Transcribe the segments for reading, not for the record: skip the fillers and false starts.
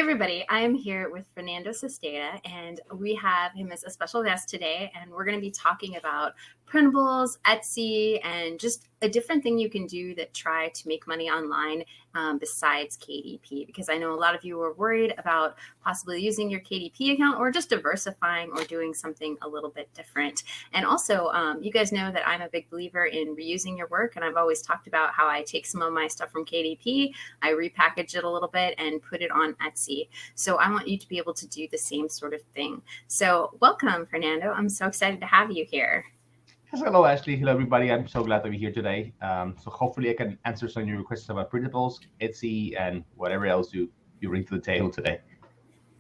everybody, I am here with Fernando Sustaita, and we have him as a special guest today, and we're going to be talking about printables, Etsy, and just a different thing you can do that try to make money online besides KDP, because I know a lot of you are worried about possibly using your KDP account or just diversifying or doing something a little bit different. And also, you guys know that I'm a big believer in reusing your work, and I've always talked about how I take some of my stuff from KDP, I repackage it a little bit and put it on Etsy. So I want you to be able to do the same sort of thing. So welcome, Fernando. I'm so excited to have you here. Yes, hello, Ashley. Hello, everybody. I'm so glad to be here today. So hopefully I can answer some of your questions about printables, Etsy, and whatever else you bring to the table today.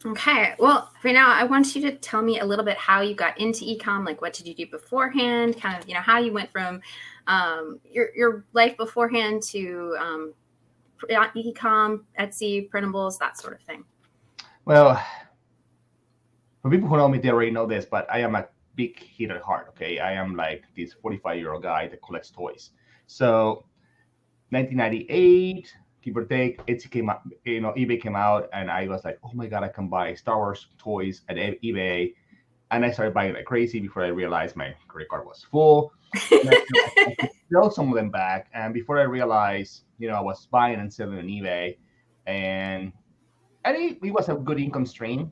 Okay. Well, for now, I want you to tell me a little bit how you got into ecom. Like, what did you do beforehand? Kind of, how you went from your life beforehand to ecom, Etsy, printables, that sort of thing. Well, for people who know me, they already know this, but I am a big kid at heart. Okay, I am like this 45-year-old guy that collects toys. So, 1998, give or take, Etsy came out. eBay came out, and I was like, oh my god, I can buy Star Wars toys at eBay, and I started buying like crazy before I realized my credit card was full. I sell some of them back, and before I realized, I was buying and selling on eBay, and it was a good income stream,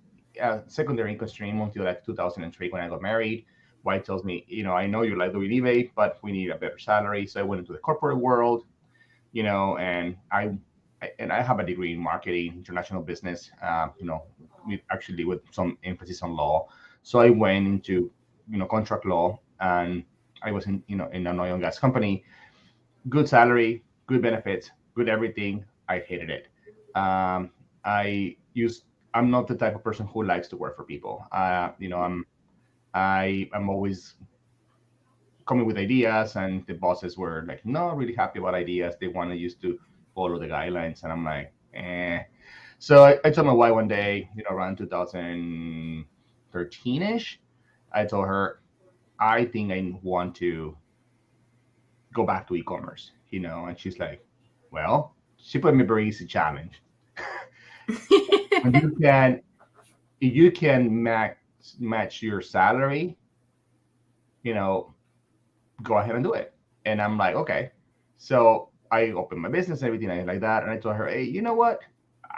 secondary income stream until like 2003 when I got married. Wife tells me, I know you like doing eBay, but we need a better salary. So I went into the corporate world, and I have a degree in marketing, international business, with some emphasis on law. So I went into, contract law, and I was in an oil and gas company. Good salary, good benefits, good everything. I hated it. I'm not the type of person who likes to work for people. I'm always coming with ideas, and the bosses were like not really happy about ideas. They wanted us to follow the guidelines, and I'm like, eh. So I told my wife one day, around 2013ish, I told her, I think I want to go back to e-commerce, and she's like, well, she put me a very easy challenge. You can match your salary, go ahead and do it. And I'm like, okay. So I opened my business and everything like that. And I told her, hey, you know what?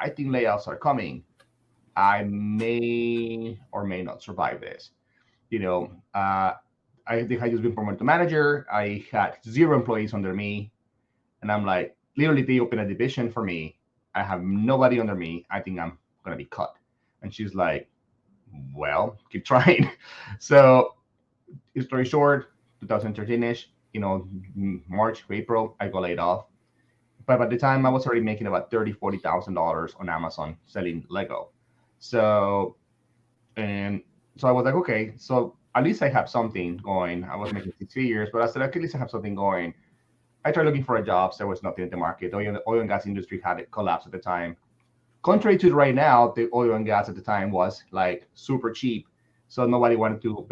I think layoffs are coming. I may or may not survive this. I think I just been promoted to manager. I had 0 employees under me. And I'm like, literally, they opened a division for me. I have nobody under me. I think I'm going to be cut. And she's like, well, keep trying. So, story short, 2013-ish, March, April, I got laid off. But by the time I was already making about $30,000, $40,000 on Amazon selling Lego. So I was like, okay, so at least I have something going. I was making 6 figures, but I said, at least I have something going. I tried looking for a job. There was nothing in the market. The oil and gas industry had it collapsed at the time. Contrary to right now, the oil and gas at the time was like super cheap. So nobody wanted to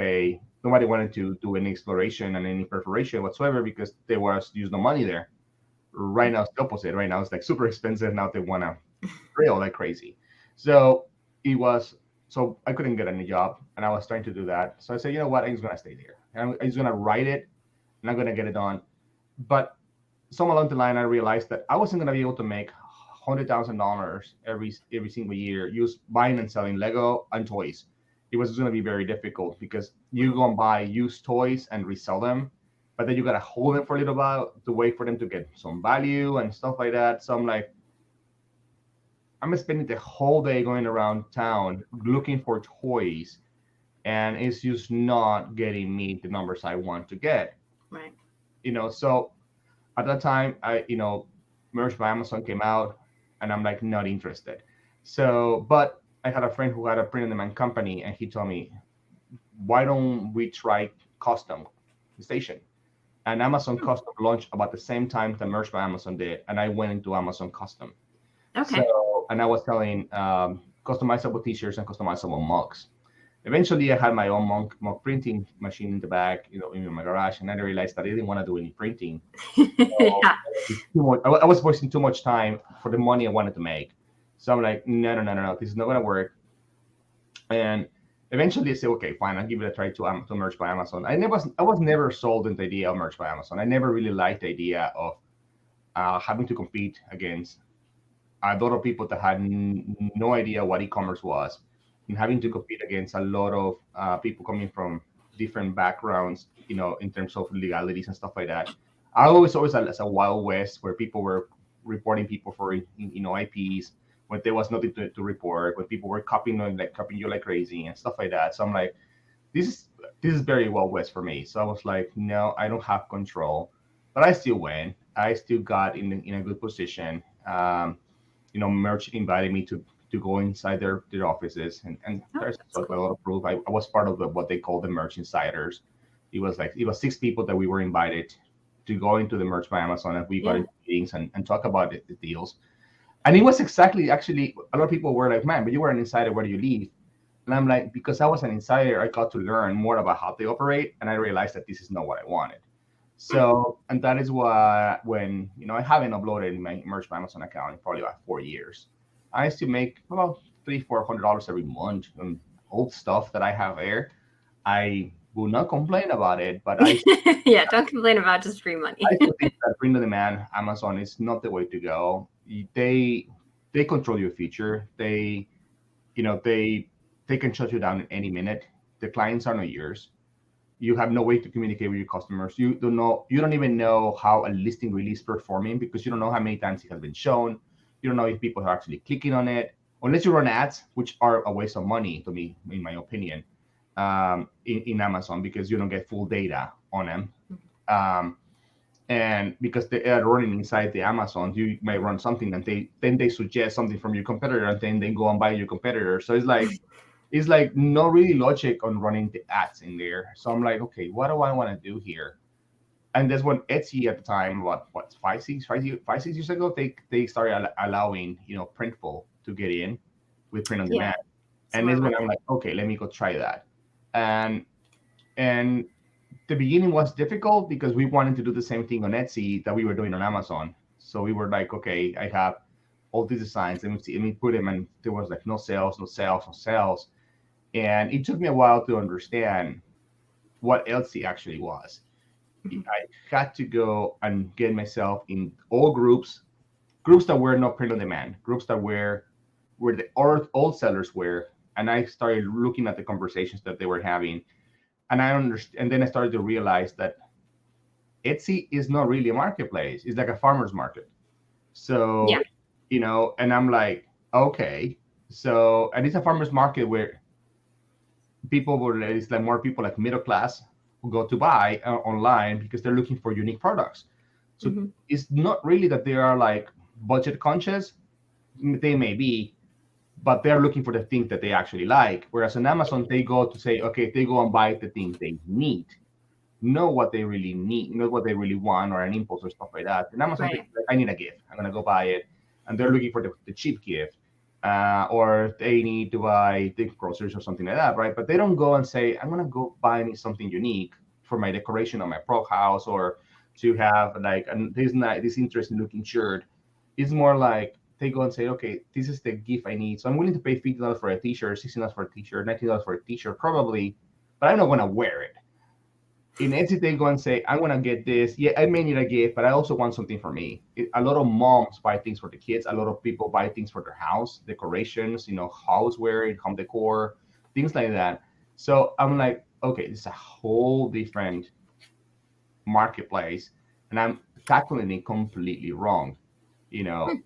do any exploration and any perforation whatsoever because there was used no money there. Right now, it's the opposite. Right now, it's like super expensive. Now they want to drill like crazy. So I couldn't get any job, and I was trying to do that. So I said, you know what? I'm just going to stay there. I'm just going to write it, and I'm going to get it done. But somewhere along the line, I realized that I wasn't going to be able to make $100,000 every single year just buying and selling Lego and toys. It was going to be very difficult because you go and buy used toys and resell them, but then you got to hold them for a little while to wait for them to get some value and stuff like that. So I'm like, I'm spending the whole day going around town looking for toys, and it's just not getting me the numbers I want to get. Right. So at that time, Merch by Amazon came out, and I'm like not interested. So, but I had a friend who had a print-on-demand company, and he told me, why don't we try custom station? And Amazon Custom launched about the same time that Merch by Amazon did, and I went into Amazon Custom. Okay. So, and I was selling customizable t-shirts and customizable mugs. Eventually, I had my own mug printing machine in the back, in my garage, and I realized that I didn't want to do any printing. So Yeah. I was wasting too much time for the money I wanted to make. So I'm like, no, this is not gonna work. And eventually I said, okay, fine, I'll give it a try to merge by Amazon. I was never sold on the idea of merge by Amazon. I never really liked the idea of having to compete against a lot of people that had no idea what e-commerce was, and having to compete against a lot of people coming from different backgrounds, in terms of legalities and stuff like that. I always as a wild west where people were reporting people for IPs when there was nothing to report, when people were copying you like crazy and stuff like that. So I'm like, this is this is very wild west for me. So I was like, no, I don't have control, but I still went. I still got in a good position. Merch invited me to go inside their offices, and there's That's a cool. lot of proof. I was part of what they call the merch insiders. It was 6 people that we were invited to go into the merch by Amazon, and we got Yeah. into meetings and talk about the deals. And it was exactly, actually, a lot of people were like, man, but you were an insider, where do you leave? And I'm like, because I was an insider, I got to learn more about how they operate, and I realized that this is not what I wanted. Hmm. So, and that is why when, I haven't uploaded my Merch by Amazon account in probably about 4 years. I used to make about $300-400 every month on old stuff that I have there. I will not complain about it, but Yeah, don't complain about just free money. I still think that print on demand Amazon is not the way to go. They control your future. They can shut you down in any minute. The clients are not yours. You have no way to communicate with your customers. You don't even know how a listing really is performing, because you don't know how many times it has been shown. You don't know if people are actually clicking on it, unless you run ads, which are a waste of money to me, in my opinion, in Amazon, because you don't get full data on them. Um, and because they are running inside the Amazon, you might run something, and they suggest something from your competitor, and then they go and buy your competitor. So it's like no really logic on running the ads in there. So I'm like, okay, what do I want to do here? And that's when Etsy at the time, what 5 6 ago, they started allowing Printful to get in with print on Yeah, demand. some And more it's when I'm money. like, okay, let me go try that. And and the beginning was difficult because we wanted to do the same thing on Etsy that we were doing on Amazon. So we were like, okay, I have all these designs. Let me put them, and there was like no sales, no sales, no sales. And it took me a while to understand what Etsy actually was. Mhm. I had to go and get myself in all groups that were not print on demand, groups that were where the old sellers were. And I started looking at the conversations that they were having, and I understand. And then I started to realize that Etsy is not really a marketplace. It's like a farmer's market. Yeah. So, and I'm like, okay. So, and it's a farmer's market where it's like more people like middle class who go to buy online because they're looking for unique products. So Hmm. it's not really that they are like budget conscious. They may be, but they're looking for the things that they actually like. Whereas on Amazon, they go to say, okay, they go and buy the things they need, know what they really need, know what they really want, or an impulse or stuff like that. And Amazon, Right. like, I need a gift. I'm gonna go buy it, and they're looking for the cheap gift, or they need to buy the groceries or something like that, right? But they don't go and say, I'm gonna go buy me something unique for my decoration on my pro house, or to have like this interesting looking shirt. It's more like they go and say, okay, this is the gift I need, so I'm willing to pay $50 for a T-shirt, $16 for a T-shirt, $19 for a T-shirt, probably, but I'm not gonna wear it. In Etsy, they go and say, I want to get this. Yeah, I may need a gift, but I also want something for me. A lot of moms buy things for the kids. A lot of people buy things for their house, decorations, houseware, home decor, things like that. So I'm like, okay, this is a whole different marketplace, and I'm tackling it completely wrong, you know.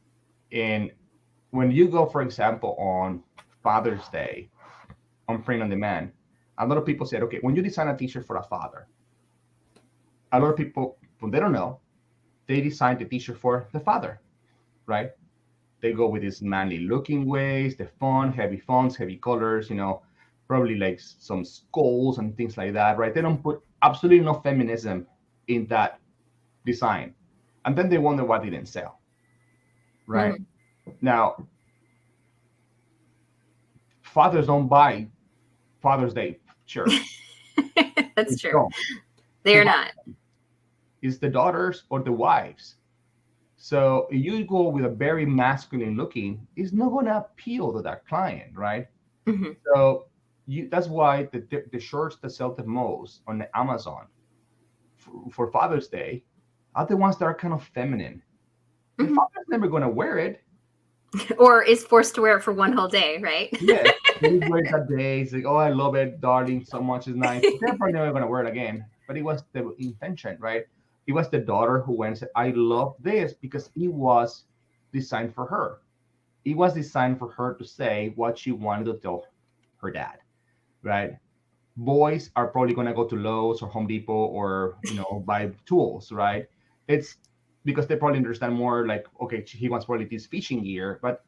And when you go, for example, on Father's Day on print on demand, a lot of people said, okay, when you design a T-shirt for a father, a lot of people, when they don't know, they design the T-shirt for the father, right? They go with these manly looking ways, the heavy fonts, heavy colors, probably like some skulls and things like that, right? They don't put absolutely no feminism in that design. And then they wonder why they didn't sell, right? Hmm. Now, fathers don't buy Father's Day shirts. They That's true. don't. They Who are buys not. them? Is the daughters or the wives. So if you go with a very masculine looking, it's not going to appeal to that client, right? Mm-hmm. So that's why the shirts that sell the most on the Amazon for Father's Day are the ones that are kind of feminine. The Mm-hmm. father's never going to wear it. Or is forced to wear it for one whole day, right? Yes, he wears that day. It's like, oh, I love it, darling, so much. It's nice. They're probably never going to wear it again. But it was the intention, right? It was the daughter who went and said, I love this because it was designed for her. It was designed for her to say what she wanted to tell her dad, right? Boys are probably going to go to Lowe's or Home Depot or buy tools, right? It's because they probably understand more. Like, okay, he wants probably this fishing gear, but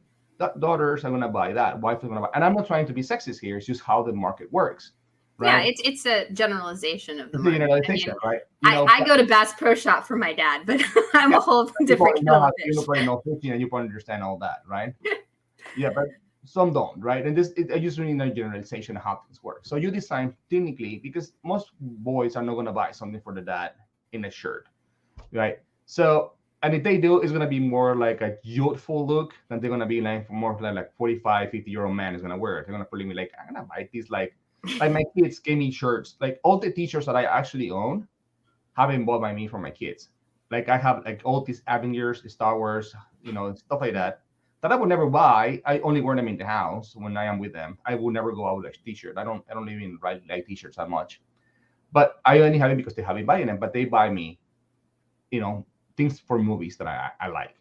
daughters are going to buy that. Wife is going to buy. And I'm not trying to be sexist here. It's just how the market works, right? Yeah, it's a generalization of the It's a market. generalization, right? I go to Bass Pro Shop for my dad, but I'm a whole different kettle of fish. You probably know fishing and you probably understand all that, right? Yeah, but some don't, right? And I just really know generalization of how things work. So you design technically because most boys are not going to buy something for the dad in a shirt, right? So, and if they do, it's going to be more like a youthful look than they're going to be like more like 45, 50-year-old man is going to wear it. They're going to probably be like, I'm going to buy these like my kids gave me shirts. Like all the t-shirts that I actually own have been bought by me for my kids. Like I have like all these Avengers, Star Wars, stuff like that I would never buy. I only wear them in the house when I am with them. I will never go out with a t-shirt. I don't even like t-shirts that much. But I only have it because they have been buying them. But they buy me, things for movies that I like.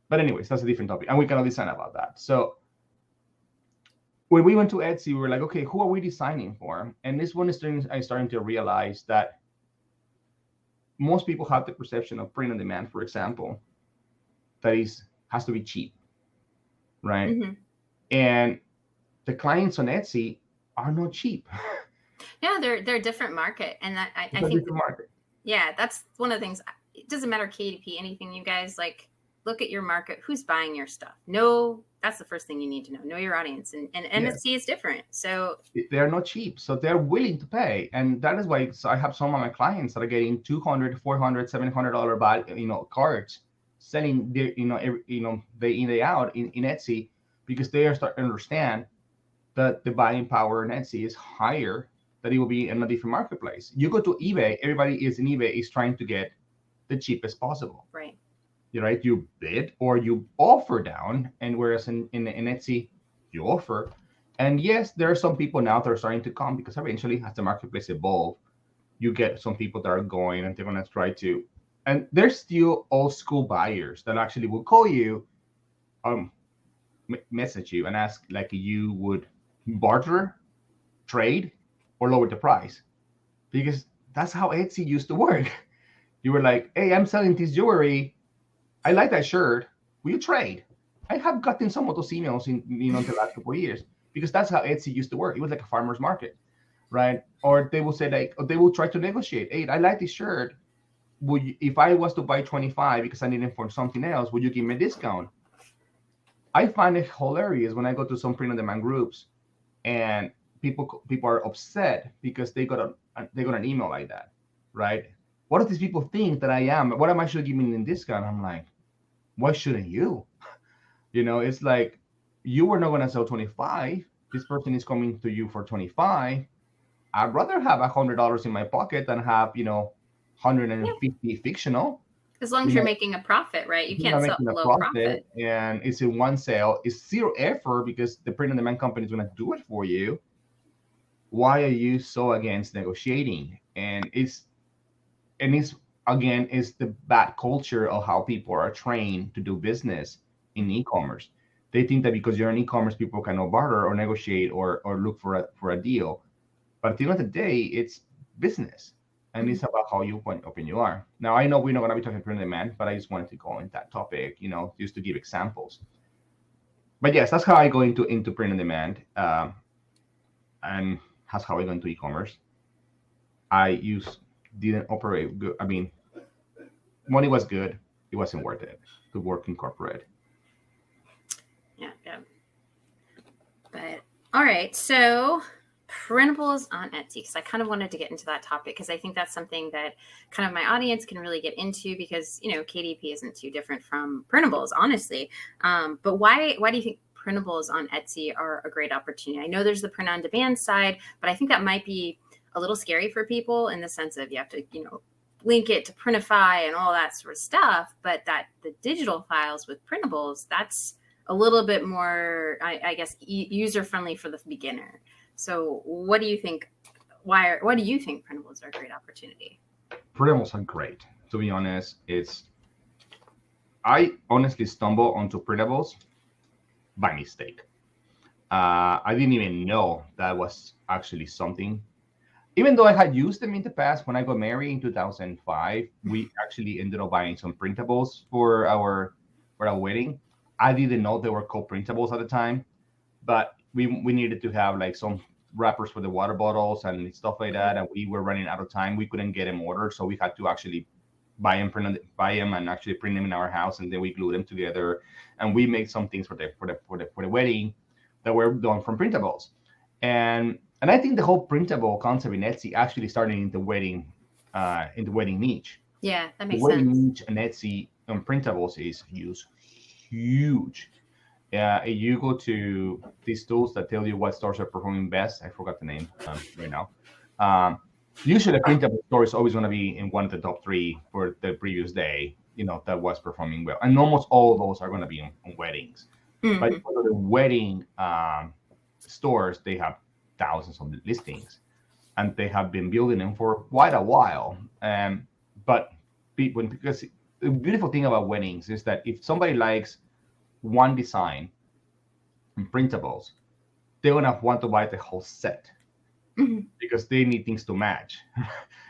But anyways, that's a different topic. And we cannot design about that. So when we went to Etsy, we were like, okay, who are we designing for? And this one is starting to realize that most people have the perception of print on demand, for example, that has to be cheap, right? Mm-hmm. And the clients on Etsy are not cheap. Yeah, they're a different market, and that I think different market. Yeah, that's one of the things. It doesn't matter KDP, anything. You guys like look at your market. Who's buying your stuff? No, that's the first thing you need to know. Know your audience, and MSC is different. So they're not cheap, so they're willing to pay, and that is why I have some of my clients that are getting $200, $400, $700 cards, selling their day in day out in Etsy because they are starting to understand that the buying power in Etsy is higher than it will be in a different marketplace. You go to eBay, everybody is in eBay is trying to get the cheapest possible. Right. Right? You bid or you offer down, and whereas in Etsy, you offer. And yes, there are some people now that are starting to come because eventually, as the marketplace evolve, you get some people that are going and they're going to try to. And there's still old school buyers that actually will call you, message you and ask like you would barter, trade, or lower the price, because that's how Etsy used to work. You were like, hey, I'm selling this jewelry. I like that shirt. Will you trade? I have gotten some of those emails in the last couple of years because that's how Etsy used to work. It was like a farmer's market, right? Or they will say like, or they will try to negotiate. Hey, I like this shirt. Would you, if I was to buy 25 because I need it for something else, would you give me a discount? I find it hilarious when I go to some print-on-demand groups, and people are upset because they got an email like that, right? What do these people think that I am? What am I actually giving in discount? I'm like, why shouldn't you? It's like you were not going to sell 25. This person is coming to you for 25. I'd rather have $100 in my pocket than have 150 fictional. As long as you're making a profit, right? You can't sell below profit. And it's in one sale. It's zero effort because the print-on-demand company is going to do it for you. Why are you so against negotiating? And it's again, it's the bad culture of how people are trained to do business in e-commerce. They think that because you're in e-commerce, people cannot barter or negotiate or look for a deal. But at the end of the day, it's business. And it's about how open you are. Now, I know we're not going to be talking print on demand, but I just wanted to go into that topic, just to give examples. But yes, that's how I go into print on demand, and that's how I go into e-commerce. Didn't operate good. I mean, money was good. It wasn't worth it to work in corporate. Yeah. But all right, so printables on Etsy, because I kind of wanted to get into that topic because I think that's something that kind of my audience can really get into because, you know, KDP isn't too different from printables, honestly. But why do you think printables on Etsy are a great opportunity? I know there's the print on demand side, but I think that might be a little scary for people in the sense of you have to, you know, link it to Printify and all that sort of stuff. But that the digital files with printables, that's a little bit more, I guess, user friendly for the beginner. So what do you think? Why do you think printables are a great opportunity? Printables are great. To be honest, I honestly stumbled onto printables by mistake. I didn't even know that was actually something. Even though I had used them in the past, when I got married in 2005, we actually ended up buying some printables for our wedding. I didn't know they were called printables at the time, but we needed to have like some wrappers for the water bottles and stuff like that, and we were running out of time. We couldn't get them ordered, so we had to actually buy them and actually print them in our house, and then we glue them together, and we made some things for the wedding that were done from printables. And I think the whole printable concept in Etsy actually started in the wedding niche. Yeah, that The makes wedding sense. niche and Etsy on printables is huge. You go to these tools that tell you what stores are performing best. I forgot the name right now. Usually, a printable store is always going to be in one of the top three for the previous day, you know, that was performing well. And almost all of those are going to be on weddings. But Mhm. for the wedding stores, they have thousands of listings, and they have been building them for quite a while. But because the beautiful thing about weddings is that if somebody likes one design in printables, they're gonna want to buy the whole set Mhm. because they need things to match.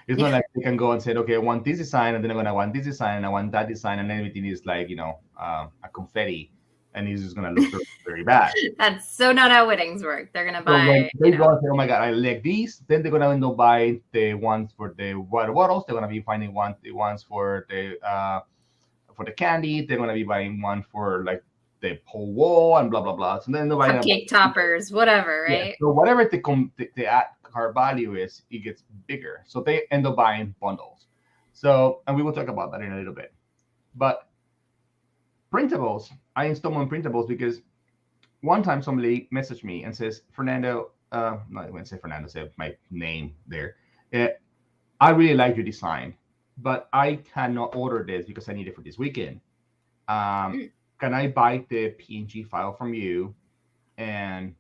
It's not Yeah, like they can go and say, okay, I want this design, and then I'm gonna want this design, and I want that design, and everything is like, you know, a confetti, and it's just gonna look very, very bad. that's so not how weddings work. They're gonna So when buy, you they go know. and say, oh my God, I like these, then they're gonna end up buying the ones for the water bottles. They're gonna be finding the ones for the candy. They're gonna be buying one for like the whole wall and blah blah blah. So then nobody gonna Cupcake buy. toppers, whatever, Yeah. right? So whatever the add card value is, it gets bigger. So they end up buying bundles. So, and we will talk about that in a little bit. But printables, I installed on printables because one time somebody messaged me and says, Fernando, no, I wouldn't say Fernando, say my name there. Uh, I really like your design, but I cannot order this because I need it for this weekend. Um, Mm. can I buy the PNG file from you and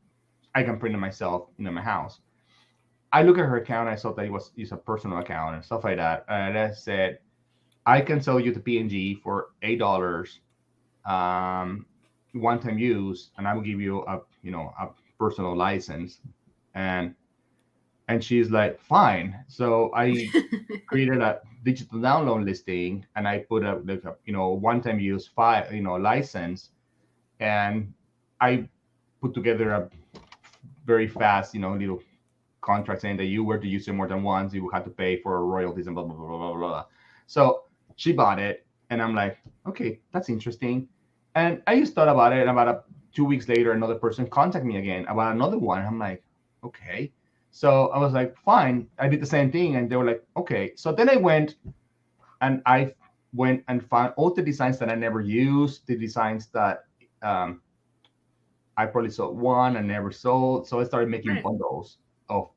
I can print it myself in my house? I look at her account. I saw that it's a personal account and stuff like that. And I said, I can sell you the PNG for $8, one time use, and I will give you a personal license. And she's like, fine. So I created a digital download listing, and I put a like a one time use file license, and I put together a very fast little contract saying that you were to use it more than once, you would have to pay for royalties and blah blah blah blah blah. So she bought it, and I'm like, okay, that's interesting. And I just thought about it, and about 2 weeks later, another person contacted me again about another one. I'm like, okay. So I was like, fine. I did the same thing, and they were like, okay. So then I went and found all the designs that I never used, the designs that um, I probably sold one and never sold. So I started making Right. bundles of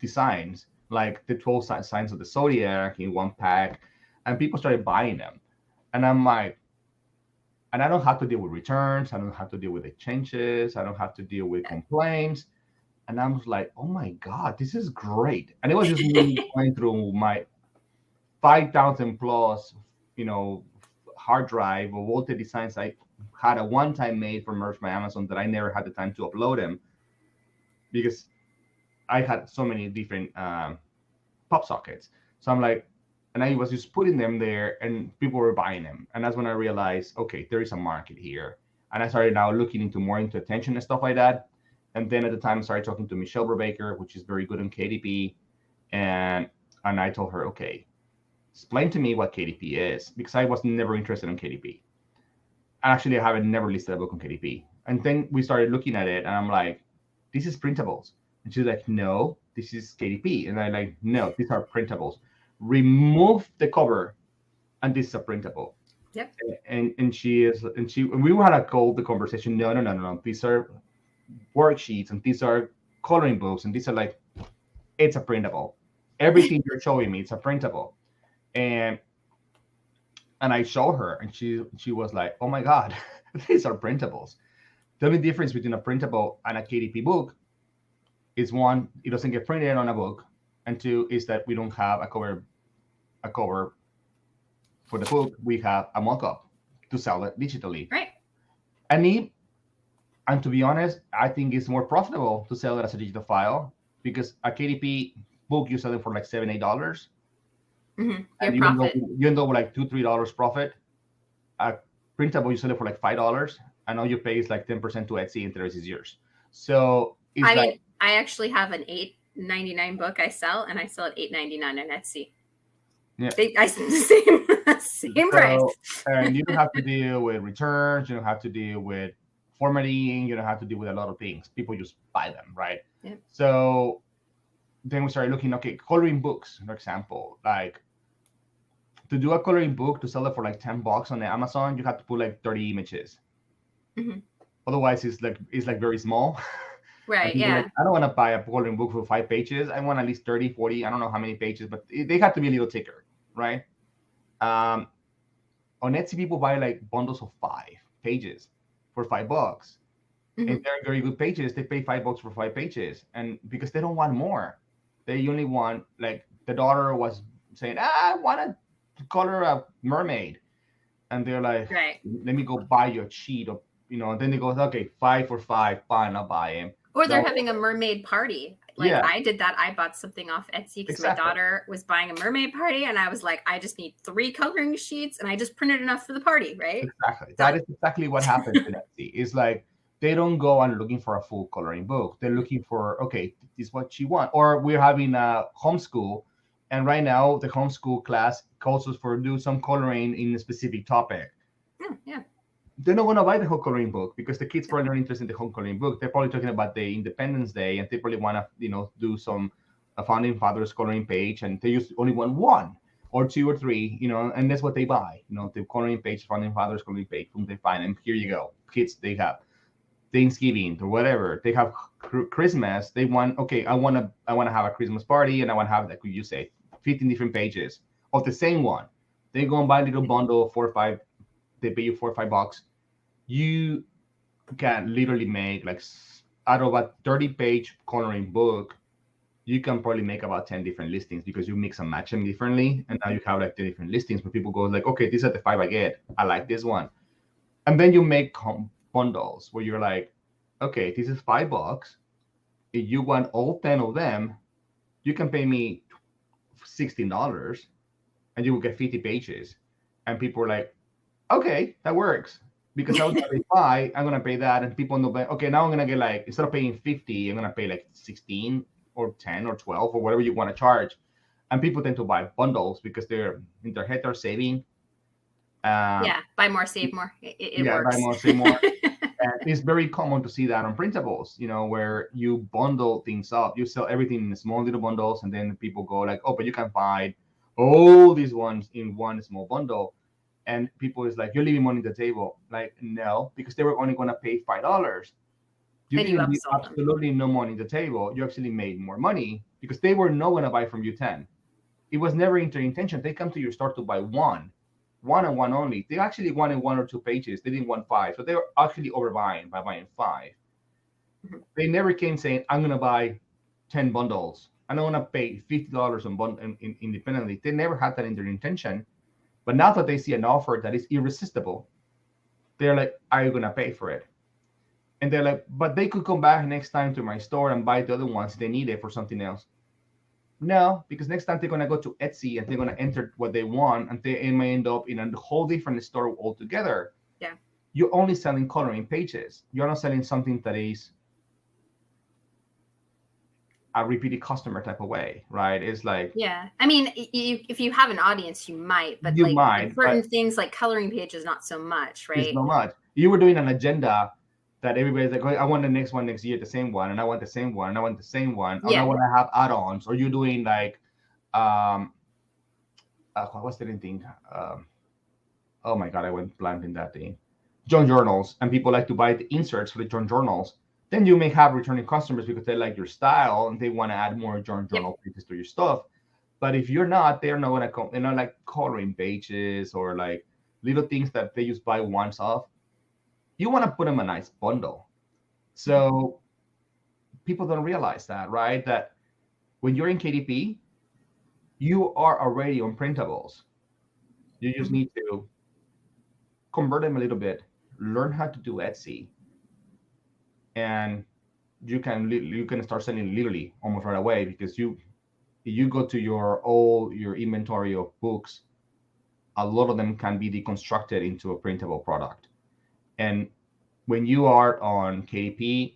designs, like the 12 signs of the zodiac in one pack, and people started buying them. And I'm like, and I don't have to deal with returns. I don't have to deal with exchanges. I don't have to deal with complaints. And I was like, oh my God, this is great. And it was just me going through my 5,000 plus, you know, hard drive of all the designs I had a one time made for merch by Amazon that I never had the time to upload them because I had so many different pop sockets. So I'm like, and I was just putting them there and people were buying them. And that's when I realized, okay, there is a market here. And I started now looking into attention and stuff like that. And then at the time I started talking to Michelle Brubaker, which is very good on KDP. And I told her, okay, explain to me what KDP is, because I was never interested in KDP. Actually, I haven't never listed a book on KDP. And then we started looking at it and I'm like, this is printables. And she's like, no, this is KDP. And I'm like, no, these are printables. Remove the cover, and this is a printable. Yep. And we had a call the conversation. No. These are worksheets, and these are coloring books, and these are like, it's a printable. Everything you're showing me, it's a printable. And I show her, and she was like, oh my God, these are printables. The only difference between a printable and a KDP book is one, it doesn't get printed on a book, and two is that we don't have a cover for the book. We have a mock-up to sell it digitally. Right. And to be honest, I think it's more profitable to sell it as a digital file, because a KDP book you sell it for like $7, $8. Mm-hmm. And you end up with like $2-3 profit. A printable you sell it for like $5, and all you pay is like 10% to Etsy, and the rest is yours. So I actually have an $8.99 book I sell, and I sell at $8.99 on Etsy. Yeah, same price. And you don't have to deal with returns. You don't have to deal with formatting. You don't have to deal with a lot of things. People just buy them, right? Yeah. So then we started looking. Okay, coloring books, for example, like to do a coloring book, to sell it for like $10 on Amazon, you have to put like 30 images. Mm-hmm. Otherwise, it's like very small. Right. Yeah. Like, I don't want to buy a coloring book for 5 pages. I want at least 30, 40. I don't know how many pages, but they have to be a little thicker, right? On Etsy, people buy like bundles of 5 pages for $5. Mm-hmm. And they're very good pages. They pay $5 for 5 pages, and because they don't want more, they only want, like, the daughter was saying, I want to color a mermaid, and they're like, right, let me go buy you a sheet of, and then they go, okay, 5 for 5, fine, I'll buy him. Or they're having a mermaid party. Like, yeah. I did that. I bought something off Etsy because my daughter was buying a mermaid party, and I was like, I just need 3 coloring sheets, and I just printed enough for the party, right? Exactly. That is exactly what happens in Etsy. It's like they don't go and looking for a full coloring book. They're looking for, okay, this is what she wants. Or we're having a homeschool, and right now the homeschool class calls us for do some coloring in a specific topic. Yeah. They're not going to buy the whole coloring book because the kids probably not interested in the whole coloring book. They're probably talking about the Independence Day, and they probably want to, do some founding fathers coloring page, and they just only want 1 or 2 or 3, and that's what they buy. The coloring page, founding fathers coloring page, whom they find, and here you go. Kids, they have Thanksgiving or whatever. They have Christmas. They want, okay, I want to have a Christmas party, and I want to have, like you say, 15 different pages of the same one. They go and buy a little bundle, 4 or 5. They pay you $4 or $5. You can literally make, like, out of a 30-page coloring book, you can probably make about 10 different listings because you mix and match them differently. And now you have like 10 different listings where people go like, okay, these are the 5 I get. I like this one. And then you make bundles where you're like, okay, this is $5. If you want all 10 of them, you can pay me $16 and you will get 50 pages. And people are like, okay, that works. Because I was going to pay 5, I'm going to pay that. And people know, okay, now I'm going to get, like, instead of paying 50, I'm going to pay like 16 or 10 or 12 or whatever you want to charge. And people tend to buy bundles because they're in their head, they're saving. Buy more, save more. It works. Buy more, save more. And it's very common to see that on printables, where you bundle things up. You sell everything in small little bundles, and then people go like, oh, but you can buy all these ones in one small bundle. And people is like, you're leaving money on the table. Like, no, because they were only going to pay $5. You didn't leave absolutely no money on the table. You actually made more money because they were not going to buy from you 10. It was never in their intention. They come to your store to buy one and one only. They actually wanted 1 or 2 pages. They didn't want 5. So they were actually overbuying by buying 5. Mm-hmm. They never came saying, I'm going to buy 10 bundles. I'm going to pay $50 on independently. They never had that in their intention. But now that they see an offer that is irresistible, they're like, are you going to pay for it? And they're like, but they could come back next time to my store and buy the other ones if they need it for something else. No, because next time they're going to go to Etsy and they're going to enter what they want, and they may end up in a whole different store altogether. Yeah. You're only selling coloring pages. You're not selling something that is a repeated customer type of way, right? It's like, yeah, I mean, if you have an audience, you might, but you like might, certain things like coloring pages, not so much, right? It's not much. You were doing an agenda that everybody's like, oh, I want the next one next year, the same one, and I want the same one, and I want the same one, and I want to have add-ons, or you're doing like, what's the thing? Oh my God, I went blank in that thing. Junk journals, and people like to buy the inserts for the junk journals. Then you may have returning customers because they like your style and they want to add more junk journal pieces to your stuff. But if you're not, they're not gonna come. They're not like coloring pages or like little things that they just buy once off. You want to put them a nice bundle. So people don't realize that, right? That when you're in KDP, you are already on printables. You just need to convert them a little bit, learn how to do Etsy, and you can start selling literally almost right away, because you go to your inventory of books, a lot of them can be deconstructed into a printable product. And when you are on KDP,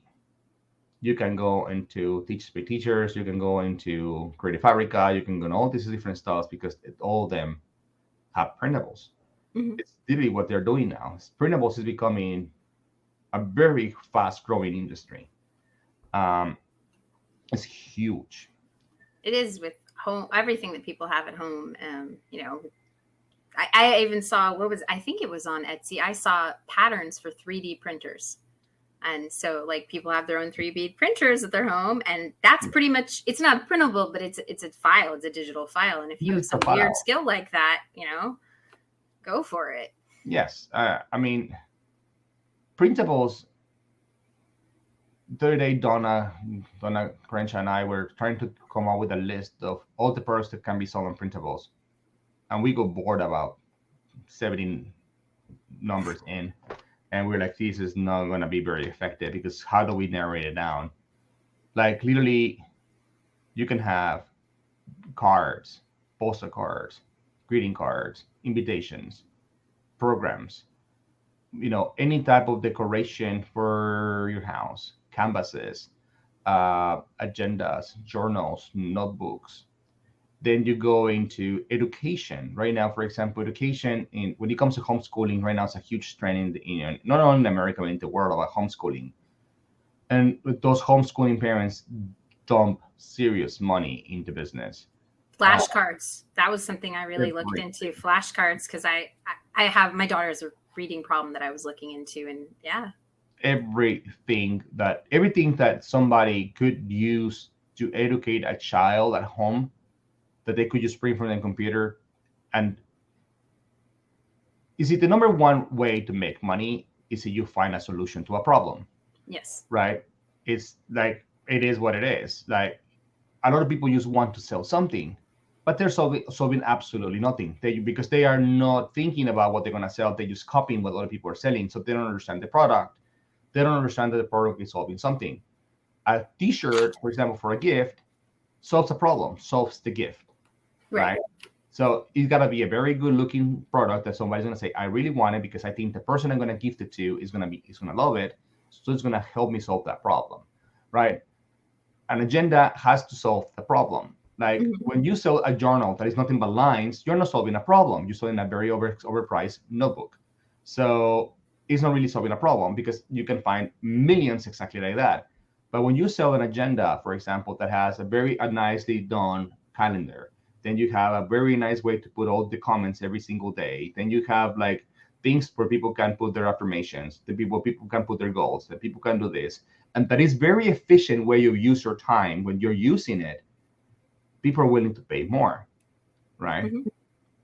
you can go into Teach Speak Teachers, you can go into Creative Fabrica, you can go into all these different stuff, because all of them have printables. It's literally what they're doing now. Printables is becoming a very fast growing industry. It's huge. It is with home, everything that people have at home. You know, I even saw, I think it was on Etsy. I saw patterns for 3D printers. And so like people have their own 3D printers at their home, and that's pretty much, it's not printable, but it's a file, it's a digital file. And if you have some weird skill like that, you know, go for it. Yes. I mean, printables, the other day, Donna Crenshaw and I were trying to come up with a list of all the products that can be sold on printables. And we got bored about 70 numbers in. And we're like, this is not going to be very effective, because how do we narrate it down? Like literally, you can have cards, postal cards, greeting cards, invitations, programs, you know, any type of decoration for your house, canvases, agendas, journals, notebooks. Then you go into education. Right now, for example, education when it comes to homeschooling, right now it's a huge trend in not only in America but in the world about homeschooling. And with those homeschooling parents dump serious money into business. Flashcards. That was something I really looked into. Flashcards, because I have, my daughter's a reading problem that I was looking into, and everything that somebody could use to educate a child at home, that they could just print from their computer. And is it the number one way to make money is if you find a solution to a problem? Yes. Right? It's like, it is what it is. Like, a lot of people just want to sell something, but they're solving absolutely nothing. Because they are not thinking about what they're going to sell. They're just copying what other people are selling. So they don't understand the product. They don't understand that the product is solving something. A t-shirt, for example, for a gift, solves a problem, solves the gift. Right? So it's got to be a very good looking product that somebody's going to say, I really want it because I think the person I'm going to gift it to is going to love it. So it's going to help me solve that problem. Right? An agenda has to solve the problem. Like when you sell a journal that is nothing but lines, you're not solving a problem. You're selling a very overpriced notebook. So it's not really solving a problem, because you can find millions exactly like that. But when you sell an agenda, for example, that has a nicely done calendar, then you have a very nice way to put all the comments every single day. Then you have like things where people can put their affirmations, people can put their goals, that people can do this. And that is very efficient way you use your time. When you're using it, people are willing to pay more, right?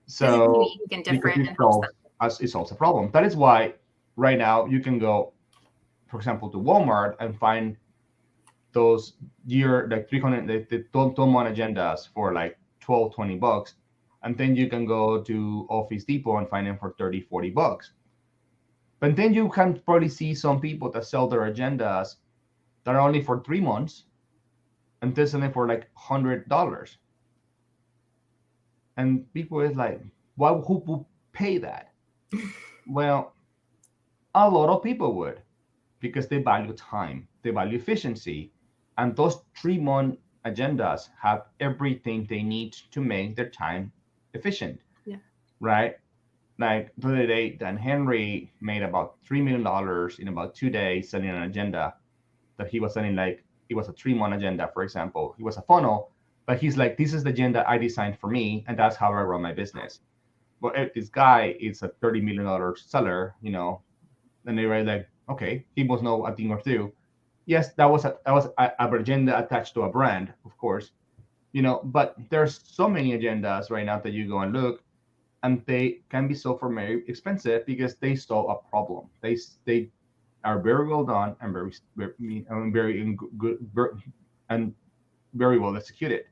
So it solves a problem. That is why right now you can go, for example, to Walmart and find those like 300, the Tomon agendas for like $12-$20, and then you can go to Office Depot and find them for $30-$40. But then you can probably see some people that sell their agendas that are only for 3 months, and they're selling for like $100. And people is like, who would pay that? Well, a lot of people would, because they value time, they value efficiency, and those 3-month agendas have everything they need to make their time efficient. Yeah. Right? Like the other day, Dan Henry made about $3 million in about 2 days selling an agenda that he was selling. Like it was a 3-month agenda, for example. It was a funnel, but he's like, this is the agenda I designed for me, and that's how I run my business. But if this guy is a $30 million seller, and they were like, okay, he must know a thing or two. Yes, that was an agenda attached to a brand, of course, but there's so many agendas right now that you go and look, and they can be so very expensive because they solve a problem. They are very well done and very good and very well executed.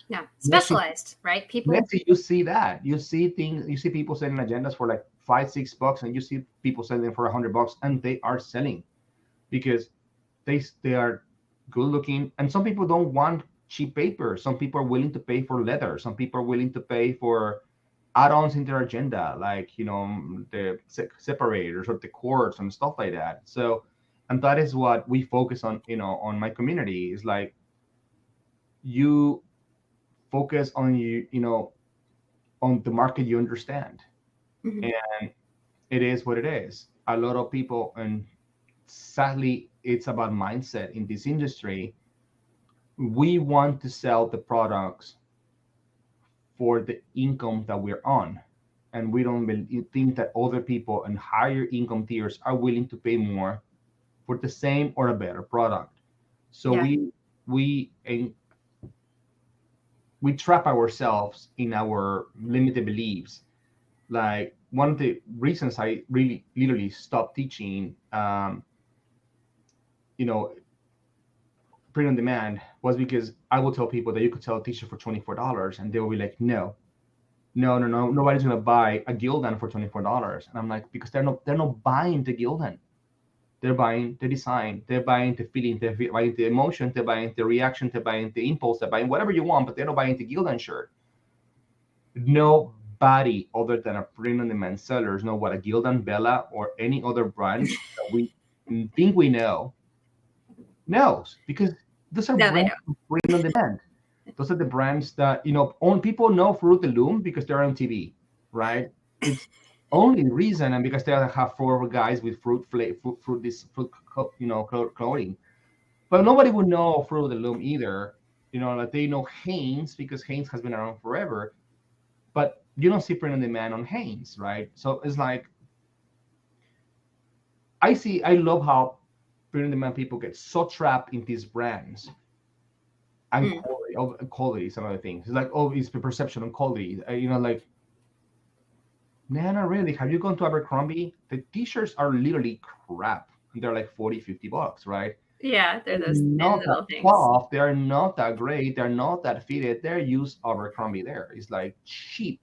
Yeah, specialized, right? People. You see that. You see things. You see people selling agendas for like $5-6, and you see people selling them for $100, and they are selling because they are good looking. And some people don't want cheap paper. Some people are willing to pay for leather. Some people are willing to pay for add-ons in their agenda, like the separators or the cords and stuff like that. So, and that is what we focus on. On my community is like you focus on on the market you understand, and it is what it is. A lot of people, and sadly, it's about mindset in this industry. We want to sell the products for the income that we're on, and we don't think that other people in higher income tiers are willing to pay more for the same or a better product. So we trap ourselves in our limited beliefs. Like one of the reasons I really literally stopped teaching print on demand was because I will tell people that you could sell a t-shirt for $24, and they will be like, no, nobody's gonna buy a Gildan for $24. And I'm like, because they're not buying the Gildan. They're buying the design, they're buying the feeling, they're buying the emotion, they're buying the reaction, they're buying the impulse, they're buying whatever you want, but they're not buying the Gildan shirt. Nobody other than a print on demand sellers know what a Gildan, Bella, or any other brand that we think we know knows, because those are brands of print on demand. Those are the brands that only people know Fruit the Loom because they're on TV, right? It's only reason, and because they have 4 guys with fruit clothing. But nobody would know Fruit the Loom either. Like they know Hanes because Hanes has been around forever, but you don't see print on demand on Hanes, right? So it's like I love how print on demand people get so trapped in these brands and quality is another thing. It's like, oh, it's the perception on quality. Like, Nana, really? Have you gone to Abercrombie? The t-shirts are literally crap. And they're like $40-$50, right? Yeah, they're those not little that things. Soft. They're not that great. They're not that fitted. They're used Abercrombie there. It's like cheap.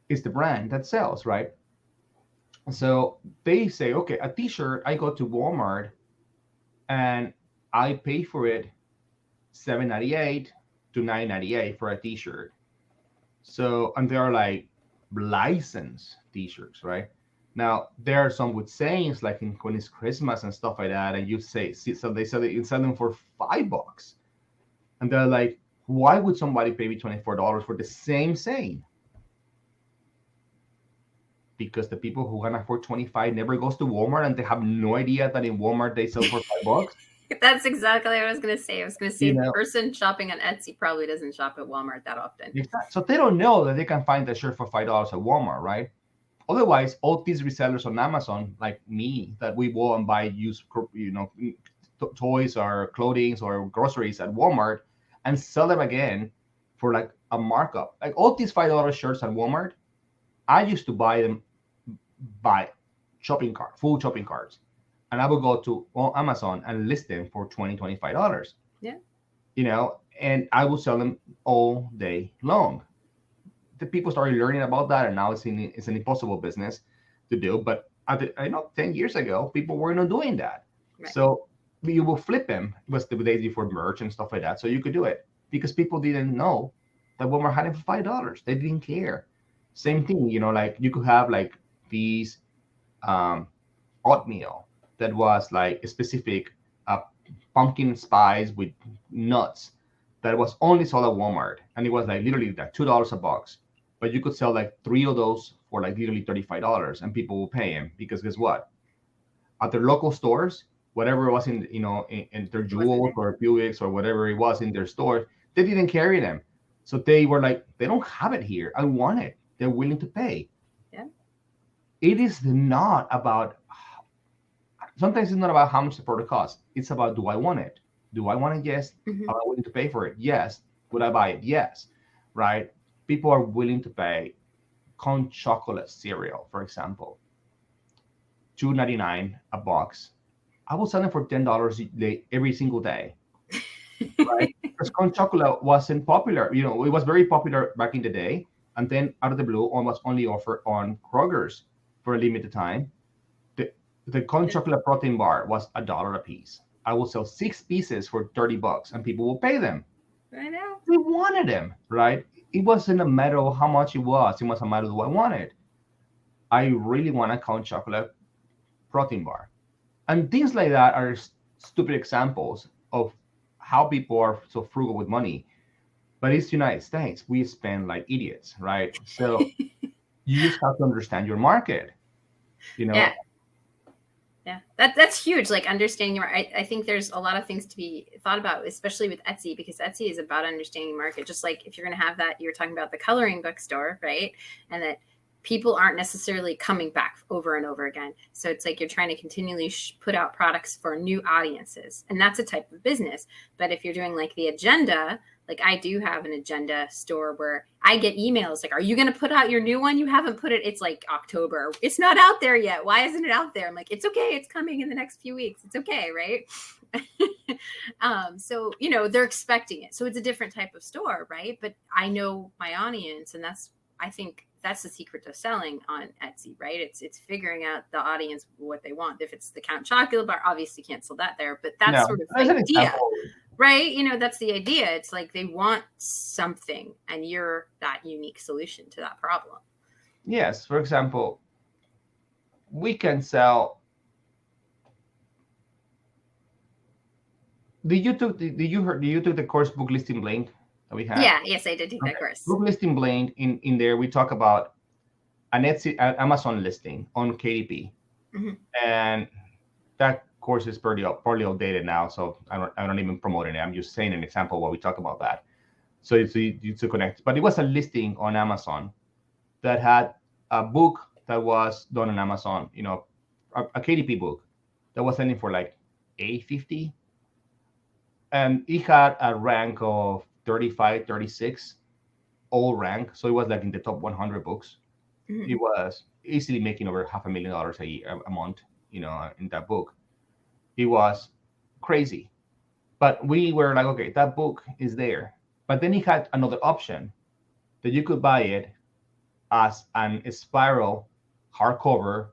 It's the brand that sells, right? So they say, okay, a t-shirt, I go to Walmart and I pay for it $7.98 to $9.98 for a t-shirt. So, and they are like licensed t-shirts, right? Now there are some with sayings like when it's Christmas and stuff like that, and you say, so they sell them for $5, and they're like, why would somebody pay me $24 for the same saying? Because the people who can afford 25 never goes to Walmart, and they have no idea that in Walmart they sell for $5. That's exactly what I was going to say. I was going to say the person shopping on Etsy probably doesn't shop at Walmart that often. Exactly. So they don't know that they can find the shirt for $5 at Walmart, right? Otherwise, all these resellers on Amazon, like me, that we go and buy used, toys or clothing or groceries at Walmart and sell them again for like a markup. Like all these $5 shirts at Walmart, I used to buy them by full shopping carts. And I would go to Amazon and list them for $20-$25. Yeah. And I would sell them all day long. The people started learning about that, and now it's an impossible business to do. But I know 10 years ago, people were not doing that. Right. So you will flip them. It was the days before merch and stuff like that. So you could do it because people didn't know that Walmart had it for $5. They didn't care. Same thing, like you could have like these oatmeal that was like a specific pumpkin spice with nuts that was only sold at Walmart, and it was like literally like $2 a box, but you could sell like 3 of those for like literally $35, and people will pay him because guess what? At their local stores, whatever was in in their Jewels or Buicks or whatever it was in their stores, they didn't carry them. So they were like, they don't have it here. I want it. They're willing to pay. Yeah. It is not about, sometimes it's not about how much the product costs. It's about, do I want it? Do I want it? Yes. Am I willing to pay for it? Yes. Would I buy it? Yes. Right? People are willing to pay. Con chocolate cereal, for example, $2.99 a box. I will sell them for $10 every single day. Right? Because con chocolate wasn't popular. It was very popular back in the day. And then out of the blue, almost only offered on Kroger's for a limited time. The con chocolate protein bar was $1 a piece. I will sell 6 pieces for $30, and people will pay them. I know. They wanted them, right? It wasn't a matter of how much it was. It was a matter of what I wanted. I really want a con chocolate protein bar. And things like that are stupid examples of how people are so frugal with money. But it's the United States. We spend like idiots, right? So you just have to understand your market, Yeah. Yeah, that's huge. Like understanding I think there's a lot of things to be thought about, especially with Etsy, because Etsy is about understanding market. Just like if you're going to have that, you're talking about the coloring book store, right? And that people aren't necessarily coming back over and over again. So it's like you're trying to continually put out products for new audiences. And that's a type of business. But if you're doing like the agenda, like I do have an agenda store where I get emails like, are you going to put out your new one? You haven't put it. It's like October. It's not out there yet. Why isn't it out there? I'm like, it's okay. It's coming in the next few weeks. It's okay. Right. So, they're expecting it. So it's a different type of store. Right. But I know my audience, and I think that's the secret to selling on Etsy, right? It's figuring out the audience, what they want. If it's the Count Chocolate Bar, obviously can't sell that there, but that's sort of the idea, right? That's the idea. It's like they want something, and you're that unique solution to that problem. Yes. For example, we can sell. Did you took the course Book Listing Blind that we have? Yeah. Yes, I did take that course. Book Listing Blind. In there, we talk about an Amazon listing on KDP, and that course is probably outdated now. So I'm not even promoting it. I'm just saying an example while we talk about that. So it's to connect. But it was a listing on Amazon that had a book that was done on Amazon. A KDP book that was selling for like $8.50. And it had a rank of 35, 36, all rank. So it was like in the top 100 books. It was easily making over $500,000 a month, in that book. It was crazy. But we were like, okay, that book is there. But then it had another option that you could buy it as a spiral hardcover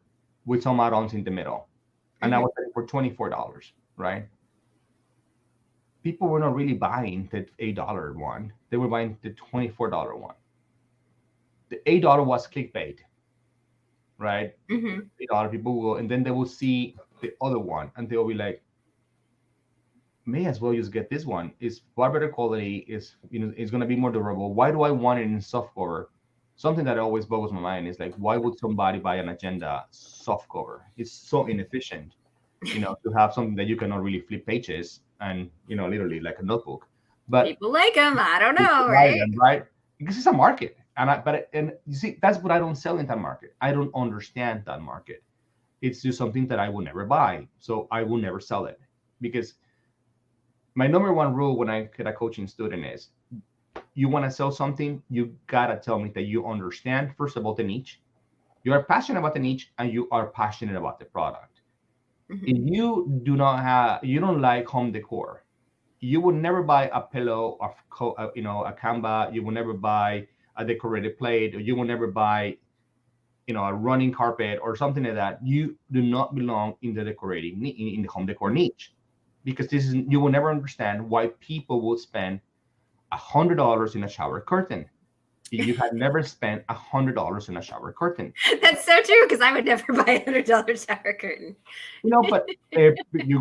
with some add-ons in the middle. And I was selling for $24, right? People were not really buying the $8 one. They were buying the $24 one. The $8 was clickbait, right? $8 people will go, and then they will see the other one, and they'll be like, may as well just get this one. It's far better quality. It's going to be more durable. Why do I want it in softcover? Something that always boggles my mind is like, why would somebody buy an agenda softcover? It's so inefficient, to have something that you cannot really flip pages and literally like a notebook. But people like them. I don't know, right? Right? Because it's a market, and you see, that's what I don't sell in that market. I don't understand that market. It's just something that I will never buy, so I will never sell it. Because my number one rule when I get a coaching student is, you want to sell something, you gotta tell me that you understand first of all the niche, you are passionate about the niche, and you are passionate about the product. If you don't like home decor, you would never buy a pillow, a canvas. You will never buy a decorated plate, or you will never buy, a running carpet or something like that. You do not belong in the in the home decor niche, because you will never understand why people will spend $100 in a shower curtain. if you had never spent $100 on a shower curtain. That's so true, because I would never buy $100 shower curtain. But if you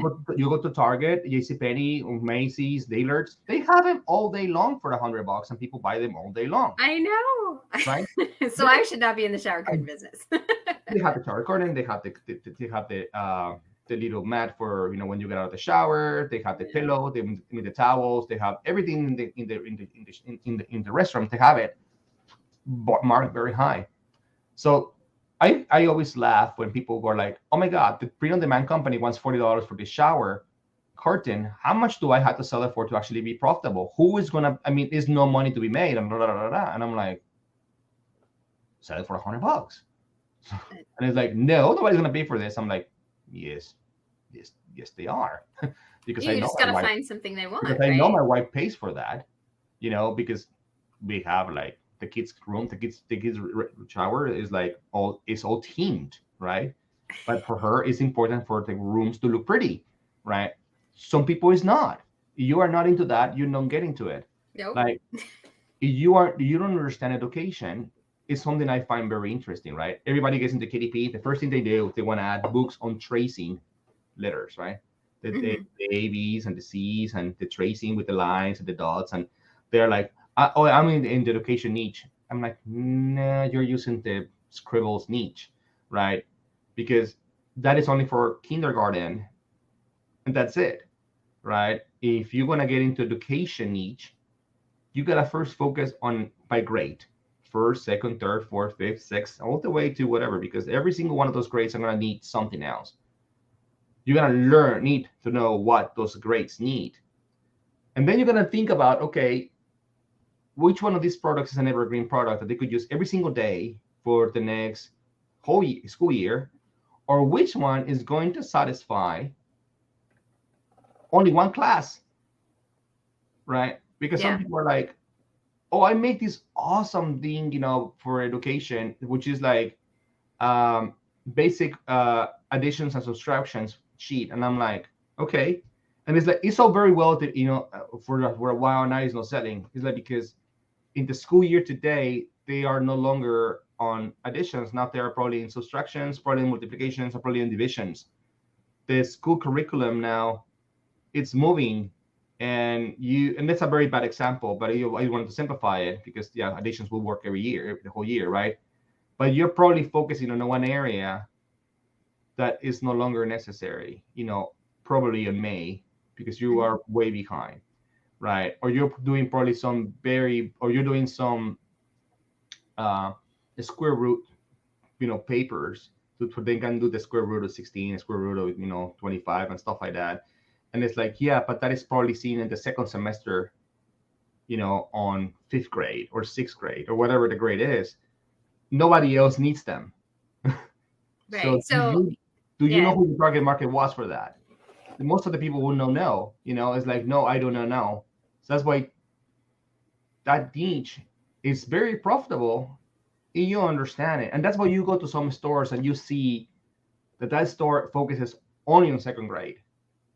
go to Target, JCPenney, Macy's, Dillard's, they have them all day long for $100, and people buy them all day long. I know, right? So I should not be in the shower curtain business. They have the shower curtain. They have the little mat for when you get out of the shower. They have the pillow. The towels. They have everything in the restaurant. They have it marked very high. So I always laugh when people go like, "Oh my God, the print-on-demand company wants $40 for this shower curtain. How much do I have to sell it for to actually be profitable? Who is gonna? There's no money to be made." And and I'm like, sell it for $100. And it's like, no, nobody's gonna pay for this. I'm like, yes, they are. Because you just gotta find something they want. Because I know my wife pays for that, because we have like the kids' room, the kids' shower is like all themed, right? But for her, it's important for the rooms to look pretty, right? Some people is not. You are not into that, you don't get into it. Nope. Like you don't understand education. It's something I find very interesting, right? Everybody gets into KDP. The first thing they do, they want to add books on tracing letters, right? The ABs and the C's and the tracing with the lines and the dots. And they're like, I'm in the education niche. I'm like, nah, you're using the Scribbles niche, right? Because that is only for kindergarten, and that's it, right? If you're going to get into education niche, you got to first focus on by grade. First, second, third, fourth, fifth, sixth, all the way to whatever, because every single one of those grades are going to need something else. You're going to need to know what those grades need. And then you're going to think about, okay, which one of these products is an evergreen product that they could use every single day for the next whole school year, or which one is going to satisfy only one class, right? Because some people are like, oh, I make this awesome thing, for education, which is like basic additions and subtractions sheet. And I'm like, okay. And it's like, it's all very well that, for a while now it's not selling. It's like, because in the school year today, they are no longer on additions. Now they are probably in subtractions, probably in multiplications, or probably in divisions. The school curriculum now, it's moving. And that's a very bad example, but I wanted to simplify it because additions will work every year, the whole year, right? But you're probably focusing on one area that is no longer necessary, probably in May, because you are way behind, right? Or you're doing probably some square root, papers so they can do the square root of 16, square root of 25 and stuff like that. And it's like, yeah, but that is probably seen in the second semester, on 5th grade or 6th grade or whatever the grade is. Nobody else needs them. Right. So do you know who the target market was for that? Most of the people will know no. It's like, no, I don't know no. So that's why that niche is very profitable if you understand it. And that's why you go to some stores and you see that store focuses only on 2nd grade.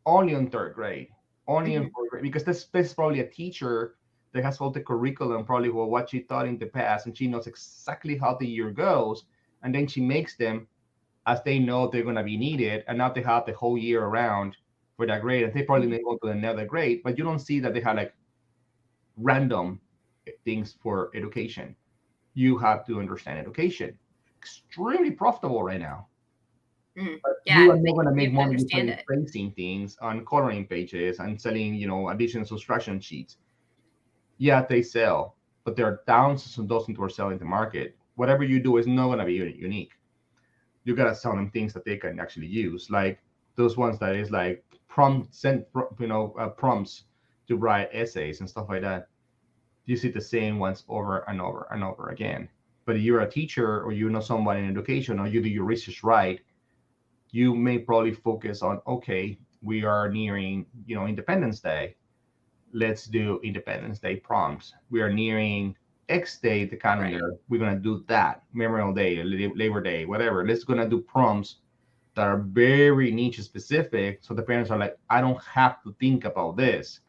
Only on 3rd grade, only in 4th grade, because that's probably a teacher that has all the curriculum, probably what she taught in the past, and she knows exactly how the year goes, and then she makes them as they know they're going to be needed, and now they have the whole year around for that grade, and they probably may go to another grade, but you don't see that they have like random things for education. You have to understand education. Extremely profitable right now. But you are not going to make money selling tracing things on coloring pages and selling, addition subtraction sheets. Yeah, they sell, but there are thousands of those who are selling the market. Whatever you do is not going to be unique. You got to sell them things that they can actually use, like those ones that is like prompts to write essays and stuff like that. You see the same ones over and over and over again. But if you're a teacher or someone in education, or you do your research right, you may probably focus on, okay, we are nearing, Independence Day. Let's do Independence Day prompts. We are nearing X day, the calendar. Right. We're going to do that. Memorial Day, Labor Day, whatever. Let's going to do prompts that are very niche specific. So the parents are like, I don't have to think about this.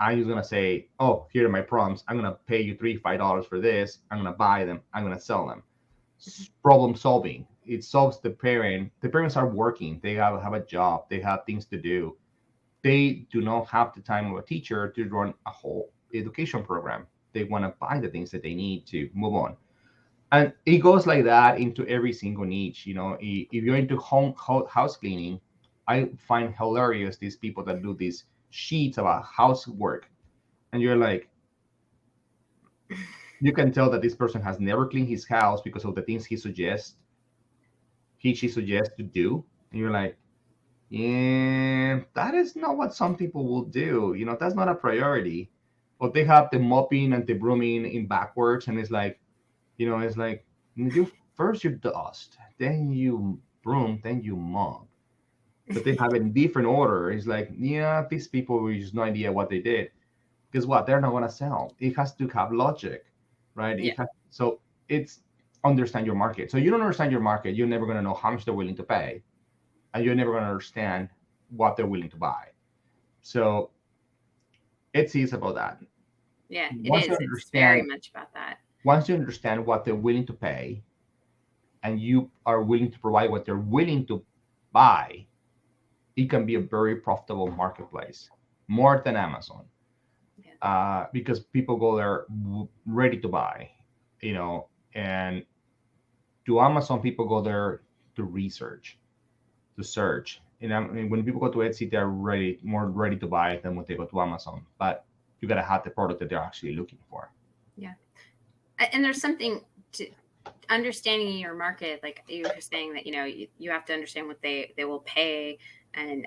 I'm just gonna say, oh, here are my prompts. I'm gonna pay you $3, $5 for this. I'm gonna buy them. I'm gonna sell them. Problem solving. It solves the parent. The parents are working. They have a job. They have things to do. They do not have the time of a teacher to run a whole education program. They want to buy the things that they need to move on. And it goes like that into every single niche. If you're into house cleaning, I find hilarious these people that do these sheets about housework, and you're like, you can tell that this person has never cleaned his house because of the things she suggests to do, and you're like, yeah, that is not what some people will do. That's not a priority. But they have the mopping and the brooming in backwards, and it's like, you first you dust, then you broom, then you mop. But they have it in different order. It's like, yeah, these people with just no idea what they did. Guess what? They're not gonna sell. It has to have logic, right? Yeah. So it's understand your market. So you don't understand your market, you're never gonna know how much they're willing to pay, and you're never gonna understand what they're willing to buy. So it's about that. Yeah, Once it you is. It's very understand, much about that. once you understand what they're willing to pay, and you are willing to provide what they're willing to buy, it can be a very profitable marketplace, more than Amazon. Because people go there ready to buy, and to Amazon, people go there to research, to search. When people go to Etsy, they're more ready to buy than when they go to Amazon. But you gotta have the product that they're actually looking for. Yeah, and there's something to understanding your market, like you were saying that you have to understand what they will pay, and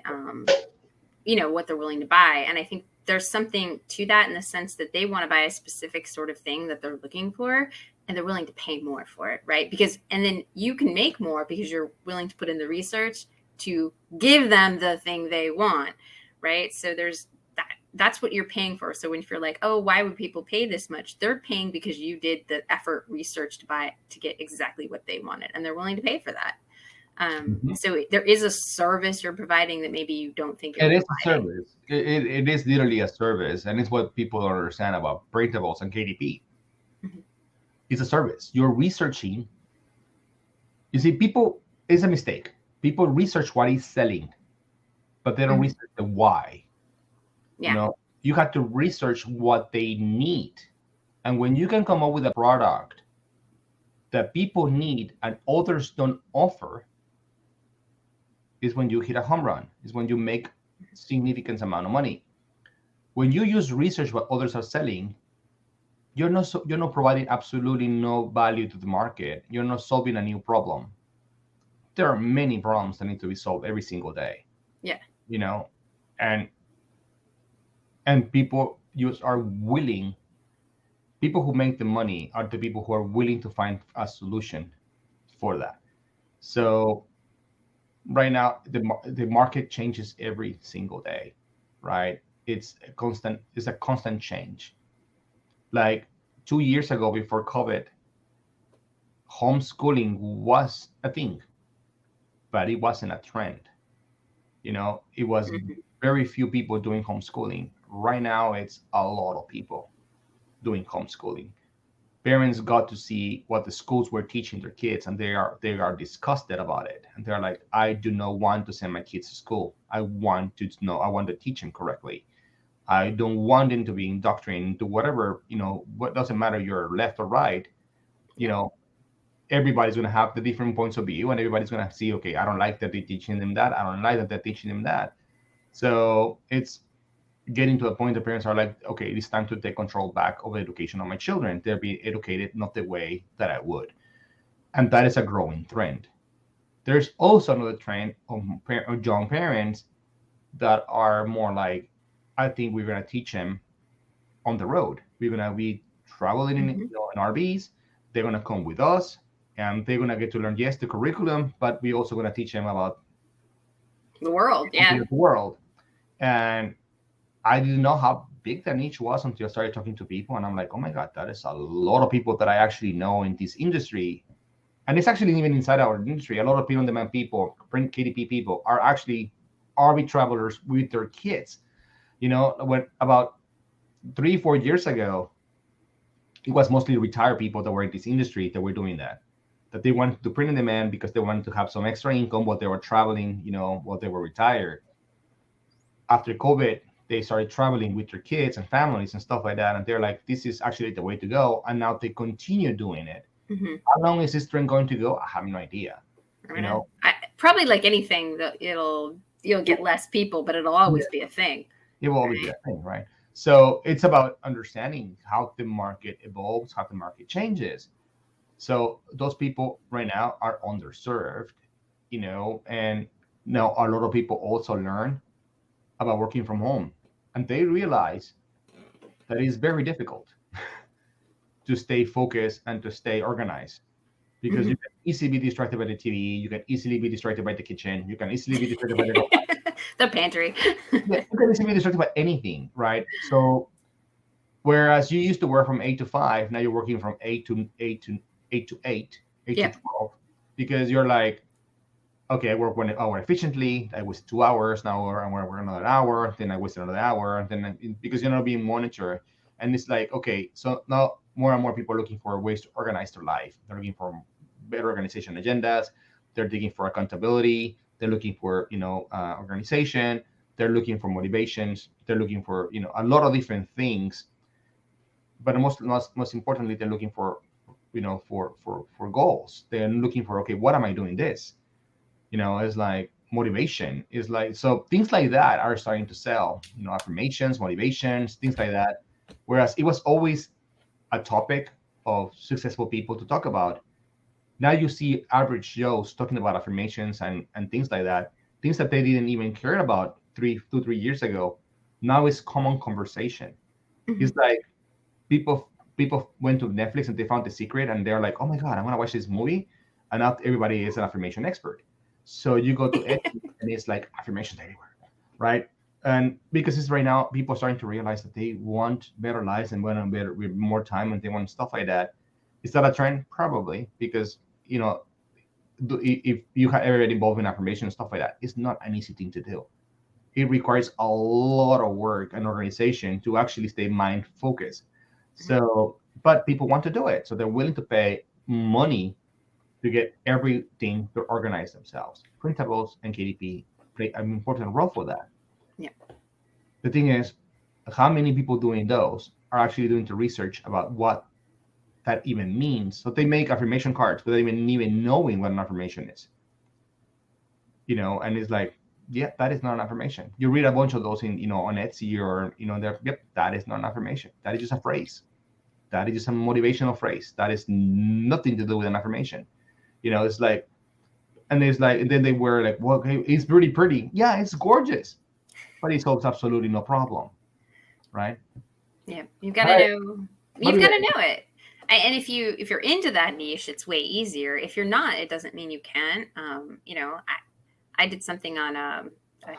what they're willing to buy. And I think there's something to that in the sense that they want to buy a specific sort of thing that they're looking for, and they're willing to pay more for it, right? And then you can make more because you're willing to put in the research to give them the thing they want, right? So there's that's what you're paying for. So when you're like, oh, why would people pay this much? They're paying because you did the effort research to get exactly what they wanted, and they're willing to pay for that. So there is a service you're providing that maybe you don't think you're It is providing. a service. It is literally a service, and it's what people don't understand about printables and KDP. Mm-hmm. It's a service. You're researching. You see, it's a mistake. People research what is selling, but they don't research the why. Yeah. You have to research what they need. And when you can come up with a product that people need and others don't offer, is when you hit a home run, is when you make significant amount of money. When you use research what others are selling, you're not providing absolutely no value to the market. You're not solving a new problem. There are many problems that need to be solved every single day. Yeah. And people are willing. People who make the money are the people who are willing to find a solution for that. So right now, the market changes every single day, right? It's a constant change. Like 2 years ago, before COVID, homeschooling was a thing, but it wasn't a trend. It was very few people doing homeschooling. Right now, it's a lot of people doing homeschooling. Parents got to see what the schools were teaching their kids, and they are disgusted about it. And they're like, I do not want to send my kids to school. I want to teach them correctly. I don't want them to be indoctrinated into whatever, what doesn't matter you're left or right. Everybody's going to have the different points of view, and everybody's going to see, okay, I don't like that they're teaching them that. I don't like that they're teaching them that. So it's getting to a point the parents are like, okay, it's time to take control back of the education of my children. They're being educated not the way that I would. And that is a growing trend. There's also another trend of young parents that are more like, I think we're going to teach them on the road. We're going to be traveling in RVs. They're going to come with us, and they're going to get to learn, yes, the curriculum, but we're also going to teach them about the world. Yeah. The world. And I didn't know how big that niche was until I started talking to people, and I'm like, oh my God, that is a lot of people that I actually know in this industry. And it's actually even inside our industry. A lot of print-on-demand people, print KDP people, are actually RV travelers with their kids. When about 3-4 years ago, it was mostly retired people that were in this industry that were doing that they wanted to print on demand because they wanted to have some extra income while they were traveling, while they were retired. After COVID, they started traveling with their kids and families and stuff like that. And they're like, this is actually the way to go. And now they continue doing it. Mm-hmm. How long is this trend going to go? I have no idea. Probably like anything, that you'll get less people, but it'll always be a thing. It will always be a thing, right? So it's about understanding how the market evolves, how the market changes. So those people right now are underserved, and now a lot of people also learn about working from home, and they realize that it's very difficult to stay focused and to stay organized, because you can easily be distracted by the TV, you can easily be distracted by the kitchen, you can easily be distracted by the pantry. Yeah, you can easily be distracted by anything, right? So whereas you used to work from 8 to 5, now you're working from 8 to 8 to 12, because you're like, okay, I work 1 hour efficiently. I was 2 hours. Now I'm going to work another hour. Then I wasted another hour. Then because you're not being monitored, and it's like, okay, so now more and more people are looking for ways to organize their life. They're looking for better organization agendas. They're digging for accountability. They're looking for organization. They're looking for motivations. They're looking for a lot of different things. But most importantly, they're looking for for goals. They're looking for, okay, what am I doing this? It's like motivation is like, so things like that are starting to sell, affirmations, motivations, things like that. Whereas it was always a topic of successful people to talk about. Now you see average Joes talking about affirmations and things like that, things that they didn't even care about 3 years ago. Now it's common conversation. It's like people went to Netflix and they found The Secret, and they're like, oh my God, I want to watch this movie. And now everybody is an affirmation expert. So you go to Etsy and it's like affirmations everywhere, right? And because it's right now, people are starting to realize that they want better lives and want better with more time, and they want stuff like that. Is that a trend? Probably, because if you have ever been involved in affirmation and stuff like that, it's not an easy thing to do. It requires a lot of work and organization to actually stay mind focused. So, but people want to do it, so they're willing to pay money to get everything to organize themselves. Printables and KDP play an important role for that. Yeah. The thing is, how many people doing those are actually doing the research about what that even means? So they make affirmation cards without even knowing what an affirmation is. And it's like, yeah, that is not an affirmation. You read a bunch of those in, on Etsy or, that is not an affirmation. That is just a phrase. That is just a motivational phrase. That is nothing to do with an affirmation. It's like, and there's like, and then they were like, well, okay, it's really pretty. Yeah, it's gorgeous, but it solves absolutely no problem, right? Yeah, you've got to know. You've got to know it. And if you're into that niche, it's way easier. If you're not, it doesn't mean you can't. I did something on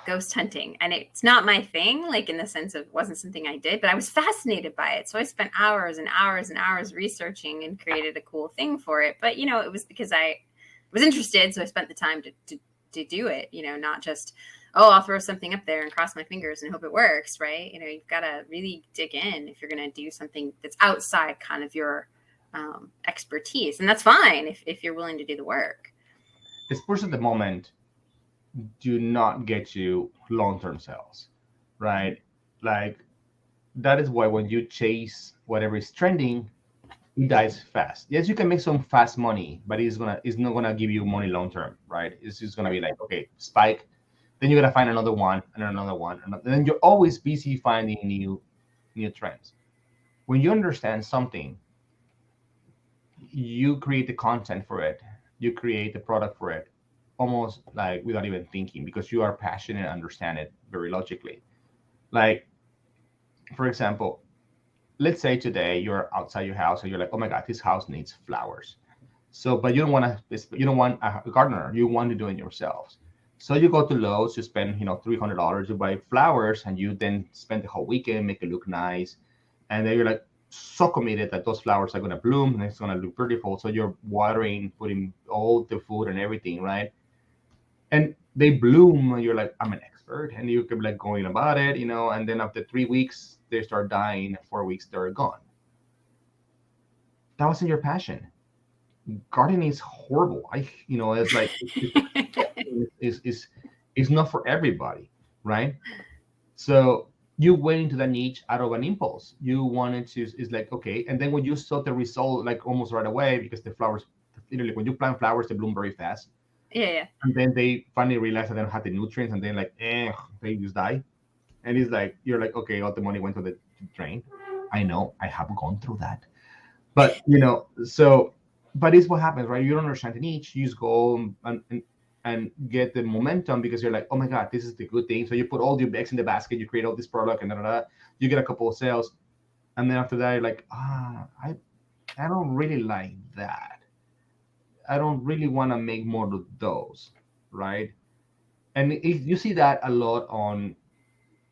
ghost hunting, and it's not my thing, like in the sense of it wasn't something I did, but I was fascinated by it. So I spent hours and hours and hours researching and created a cool thing for it. But, it was because I was interested. So I spent the time to do it, not just, oh, I'll throw something up there and cross my fingers and hope it works. Right. You've got to really dig in if you're going to do something that's outside kind of your expertise. And that's fine if you're willing to do the work. The spurs at the moment do not get you long-term sales, right? Like, that is why when you chase whatever is trending, it dies fast. Yes, you can make some fast money, but it's not gonna give you money long-term, right? It's just gonna be like, okay, spike, then you gotta find another one and another one, and then you're always busy finding new trends. When you understand something, you create the content for it, you create the product for it, almost like without even thinking, because you are passionate and understand it very logically. Like, for example, let's say today you're outside your house and you're like, oh my God, this house needs flowers. So, but you don't want a gardener, you want to do it yourselves. So you go to Lowe's, you spend $300, you buy flowers, and you then spend the whole weekend, make it look nice. And then you're like so committed that those flowers are gonna bloom and it's gonna look beautiful. So you're watering, putting all the food and everything, right? And they bloom, and you're like, I'm an expert. expert, and you keep like going about it, and then after 3 weeks they start dying, 4 weeks they're gone. That wasn't your passion. Gardening is horrible. It's like is not for everybody, right? So you went into the niche out of an impulse. You wanted to, it's like, okay. And then when you saw the result, like almost right away, because the flowers, literally, when you plant flowers, they bloom very fast. Yeah. And then they finally realize that they don't have the nutrients, and then like, they just die. And it's like, you're like, okay, all the money went to the drain. I know, I have gone through that. But, but it's what happens, right? You don't understand the niche. You just go and get the momentum because you're like, oh my God, this is the good thing. So you put all your eggs in the basket, you create all this product, and you get a couple of sales. And then after that, you're like, I don't really like that. I don't really want to make more of those, right? And you see that a lot on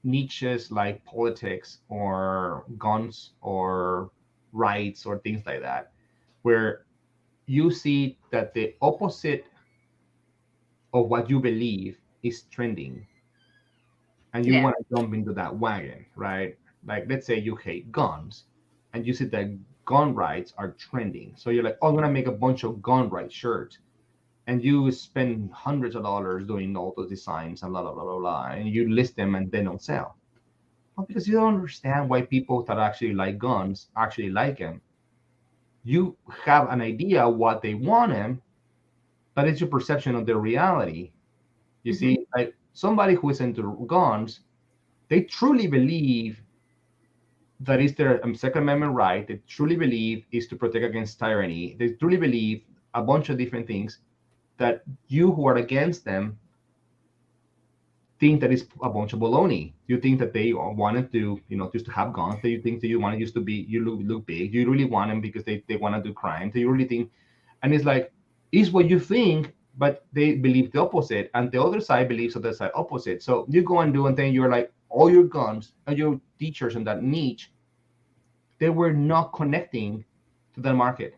niches like politics or guns or rights or things like that, where you see that the opposite of what you believe is trending, and you want to jump into that wagon, right? Like, let's say you hate guns, and you see that gun rights are trending. So you're like, oh, I'm going to make a bunch of gun right shirts. And you spend hundreds of dollars doing all those designs and blah, blah, blah, blah, blah, and you list them and they don't sell. Well, because you don't understand why people that actually like guns actually like them. You have an idea what they want them, but it's your perception of the reality. You see, like somebody who is into guns, they truly believe that is their Second Amendment right. They truly believe is to protect against tyranny. They truly believe a bunch of different things that you who are against them think that is a bunch of baloney. You think that they wanted to, just to have guns. That you think that you want to just to be, you look big. You really want them because they want to do crime. So you really think, and it's like, is what you think, but they believe the opposite, and the other side believes the side opposite. So you go and do, and then you're like, all your guns and your teachers in that niche, they were not connecting to the market.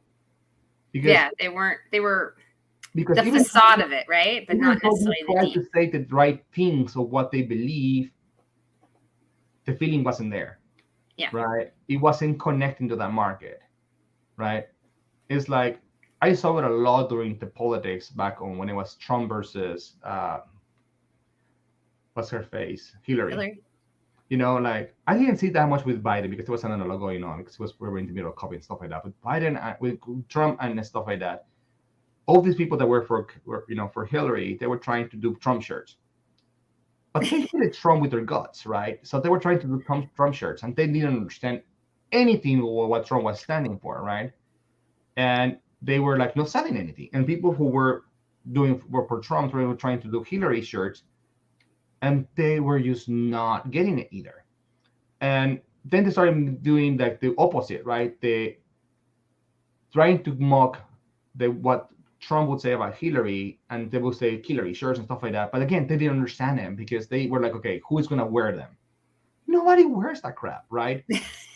Because they were because the facade of it, right? But not necessarily the deep. To say the right things of what they believe, the feeling wasn't there. Yeah. Right? It wasn't connecting to that market. Right? It's like, I saw it a lot during the politics back on when it was Trump versus what's her face? Hillary. Like, I didn't see that much with Biden because there was another lot going on because we were in the middle of COVID and stuff like that. But Biden, with Trump and stuff like that, all these people that were for Hillary, they were trying to do Trump shirts. But they hated Trump with their guts, right? So they were trying to do Trump shirts, and they didn't understand anything of what Trump was standing for, right? And they were like not selling anything. And people who were for Trump were trying to do Hillary shirts, and they were just not getting it either. And then they started doing like the opposite, right? They trying to mock what Trump would say about Hillary, and they would say Hillary shirts and stuff like that. But again, they didn't understand them because they were like, okay, who is going to wear them? Nobody wears that crap, right?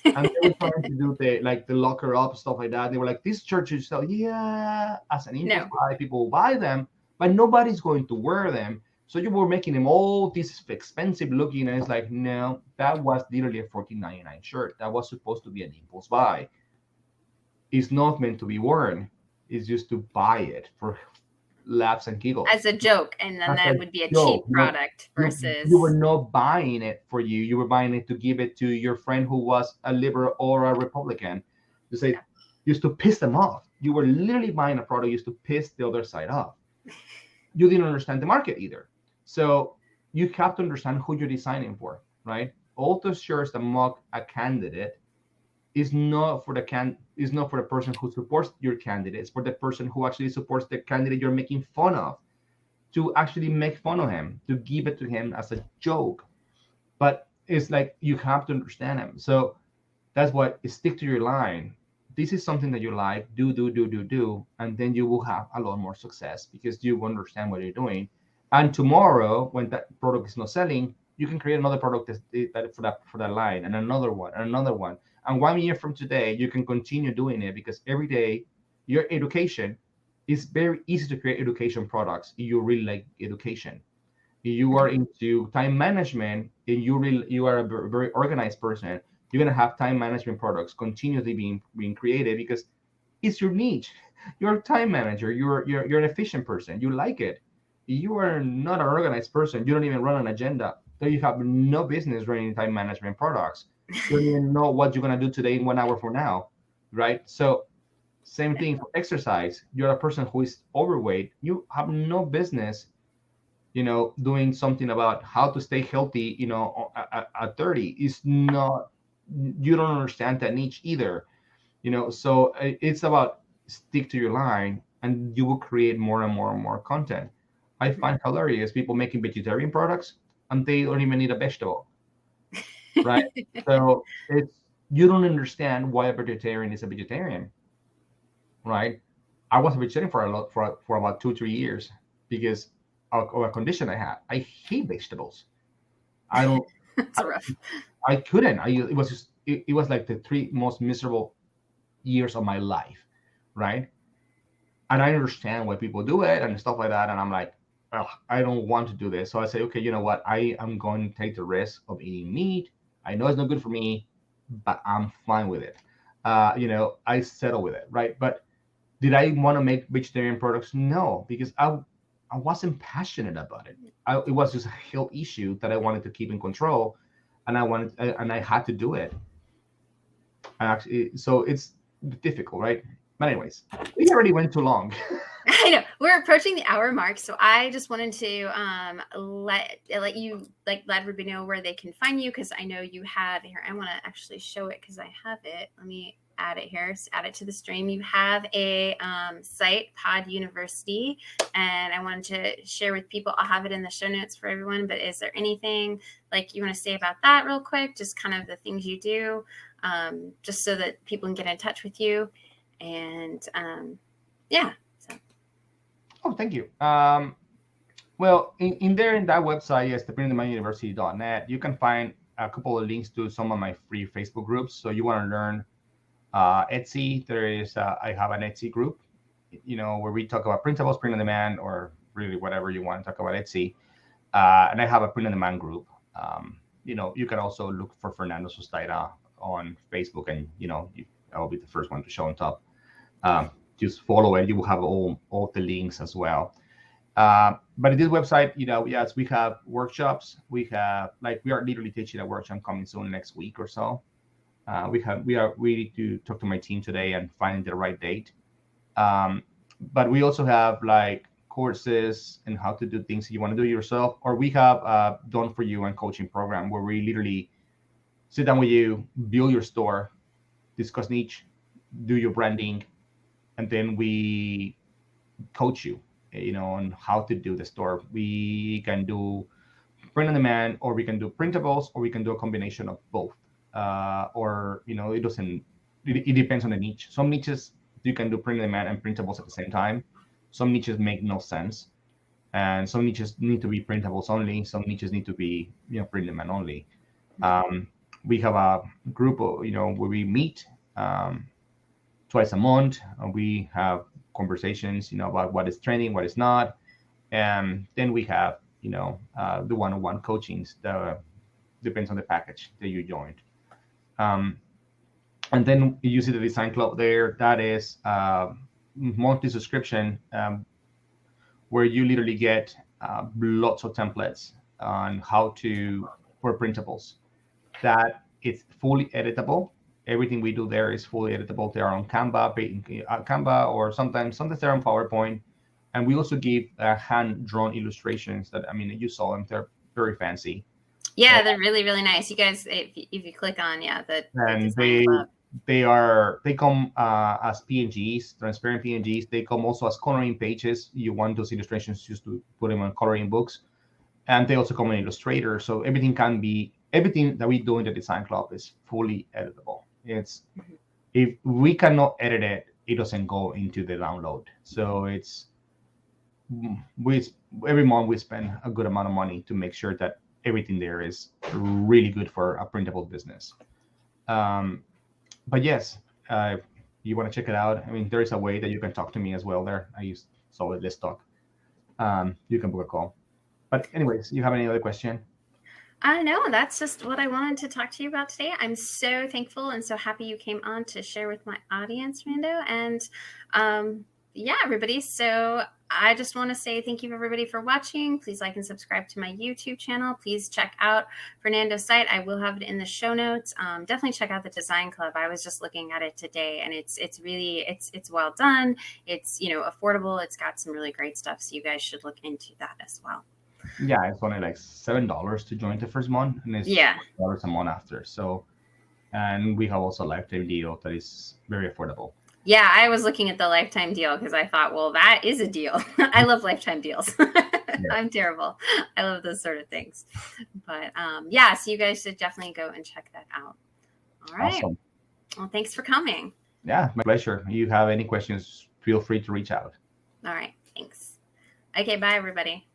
And they were trying to do the locker up stuff like that. They were like, these churches sell, as an impulse buy, people will buy them, but nobody's going to wear them. So you were making them all this expensive looking, and it's like, no, that was literally a $14.99 shirt. That was supposed to be an impulse buy. It's not meant to be worn. It's just to buy it for laughs and giggles. As a joke, and then that would be a cheap product versus... You were not buying it for you. You were buying it to give it to your friend who was a liberal or a Republican. You say, just to piss them off. You were literally buying a product just to piss the other side off. You didn't understand the market either. So you have to understand who you're designing for, right? All those shirts that mock a candidate is not for the person who supports your candidate. It's for the person who actually supports the candidate you're making fun of, to actually make fun of him, to give it to him as a joke. But it's like, you have to understand him. So that's what, stick to your line. This is something that you like, do, and then you will have a lot more success because you understand what you're doing. And tomorrow, when that product is not selling, you can create another product for that line, and another one, and another one. And 1 year from today, you can continue doing it because every day, your education is very easy to create education products if you really like education. you are into time management, and you are a very organized person, you're gonna have time management products continuously being created because it's your niche. You're a time manager. You're an efficient person. You like it. You are not an organized person. You don't even run an agenda. So you have no business running time management products. You don't even know what you're gonna do today in 1 hour from now, right? So same thing for exercise. You're a person who is overweight. You have no business, doing something about how to stay healthy, at 30. Is not, you don't understand that niche either, so it's about stick to your line and you will create more and more and more content. I find hilarious people making vegetarian products and they don't even need a vegetable, right? So it's, you don't understand why a vegetarian is a vegetarian, right? I was a vegetarian for a lot for about 2-3 years because of a condition I had. I hate vegetables. I don't. It's I, rough. I couldn't. It was just it was like the 3 most miserable years of my life, right? And I understand why people do it and stuff like that. And I'm like, oh, I don't want to do this. So I say, okay, you know what? I am going to take the risk of eating meat. I know it's not good for me, but I'm fine with it. I settle with it, right? But did I want to make vegetarian products? No, because I wasn't passionate about it. It was just a health issue that I wanted to keep in control, and I had to do it. And actually, so it's difficult, right? But anyways, we already went too long. I know we're approaching the hour mark, so I just wanted to let you let everybody know where they can find you, because I know you have here. I want to actually show it because I have it. Let me add it here. Add it to the stream. You have a site, Pod University, and I wanted to share with people. I'll have it in the show notes for everyone. But is there anything like you want to say about that real quick? Just kind of the things you do, just so that people can get in touch with you, and yeah. Oh, thank you. Well, in there in that website, yes, theprintandmanuniversity.net, you can find a couple of links to some of my free Facebook groups. So you want to learn Etsy, I have an Etsy group, where we talk about printables, print on demand, or really whatever you want to talk about Etsy. And I have a print on demand group. You can also look for Fernando Sustaita on Facebook, and I'll be the first one to show on top. Just follow it. You will have all the links as well. But in this website, yes, we have workshops. We are literally teaching a workshop coming soon next week or so. We are ready to talk to my team today and find the right date. But we also have courses and how to do things you want to do yourself, or we have done for you and coaching program where we literally sit down with you, build your store, discuss niche, do your branding, and then we coach you, on how to do the store. We can do print on demand, or we can do printables, or we can do a combination of both. Or it doesn't. It depends on the niche. Some niches you can do print on demand and printables at the same time. Some niches make no sense, and some niches need to be printables only. Some niches need to be print on demand only. We have a group of where we meet twice a month. We have conversations, about what is trending, what is not, and then we have, the one-on-one coachings that depends on the package that you joined. And then you see the design club there. That is monthly subscription, where you literally get lots of templates on how to for printables. That it's fully editable. Everything we do there is fully editable. They are on Canva, or sometimes they're on PowerPoint. And we also give hand-drawn illustrations that, you saw them. They're very fancy. Yeah, they're really, really nice. You guys, if you click on, and they come as PNGs, transparent PNGs. They come also as coloring pages. You want those illustrations just to put them on coloring books. And they also come in Illustrator. So everything that we do in the design club is fully editable. If we cannot edit it, it doesn't go into the download. So every month we spend a good amount of money to make sure that everything there is really good for a printable business. But yes, you want to check it out. There is a way that you can talk to me as well there. I use Solid List Talk. You can book a call. But anyways, you have any other question? No, that's just what I wanted to talk to you about today. I'm so thankful and so happy you came on to share with my audience, Fernando. And yeah, everybody. So I just want to say thank you, everybody, for watching. Please like and subscribe to my YouTube channel. Please check out Fernando's site. I will have it in the show notes. Definitely check out the Design Club. I was just looking at it today, and it's really well done. It's affordable. It's got some really great stuff. So you guys should look into that as well. Yeah, it's only like $7 to join the first month, and it's $20 a month after. So, and we have also a lifetime deal that is very affordable. Yeah, I was looking at the lifetime deal because I thought, well, that is a deal. I love lifetime deals. I'm terrible. I love those sort of things. But yeah, so you guys should definitely go and check that out. All right. Awesome. Well, thanks for coming. Yeah, my pleasure. If you have any questions, feel free to reach out. All right. Thanks. Okay, bye, everybody.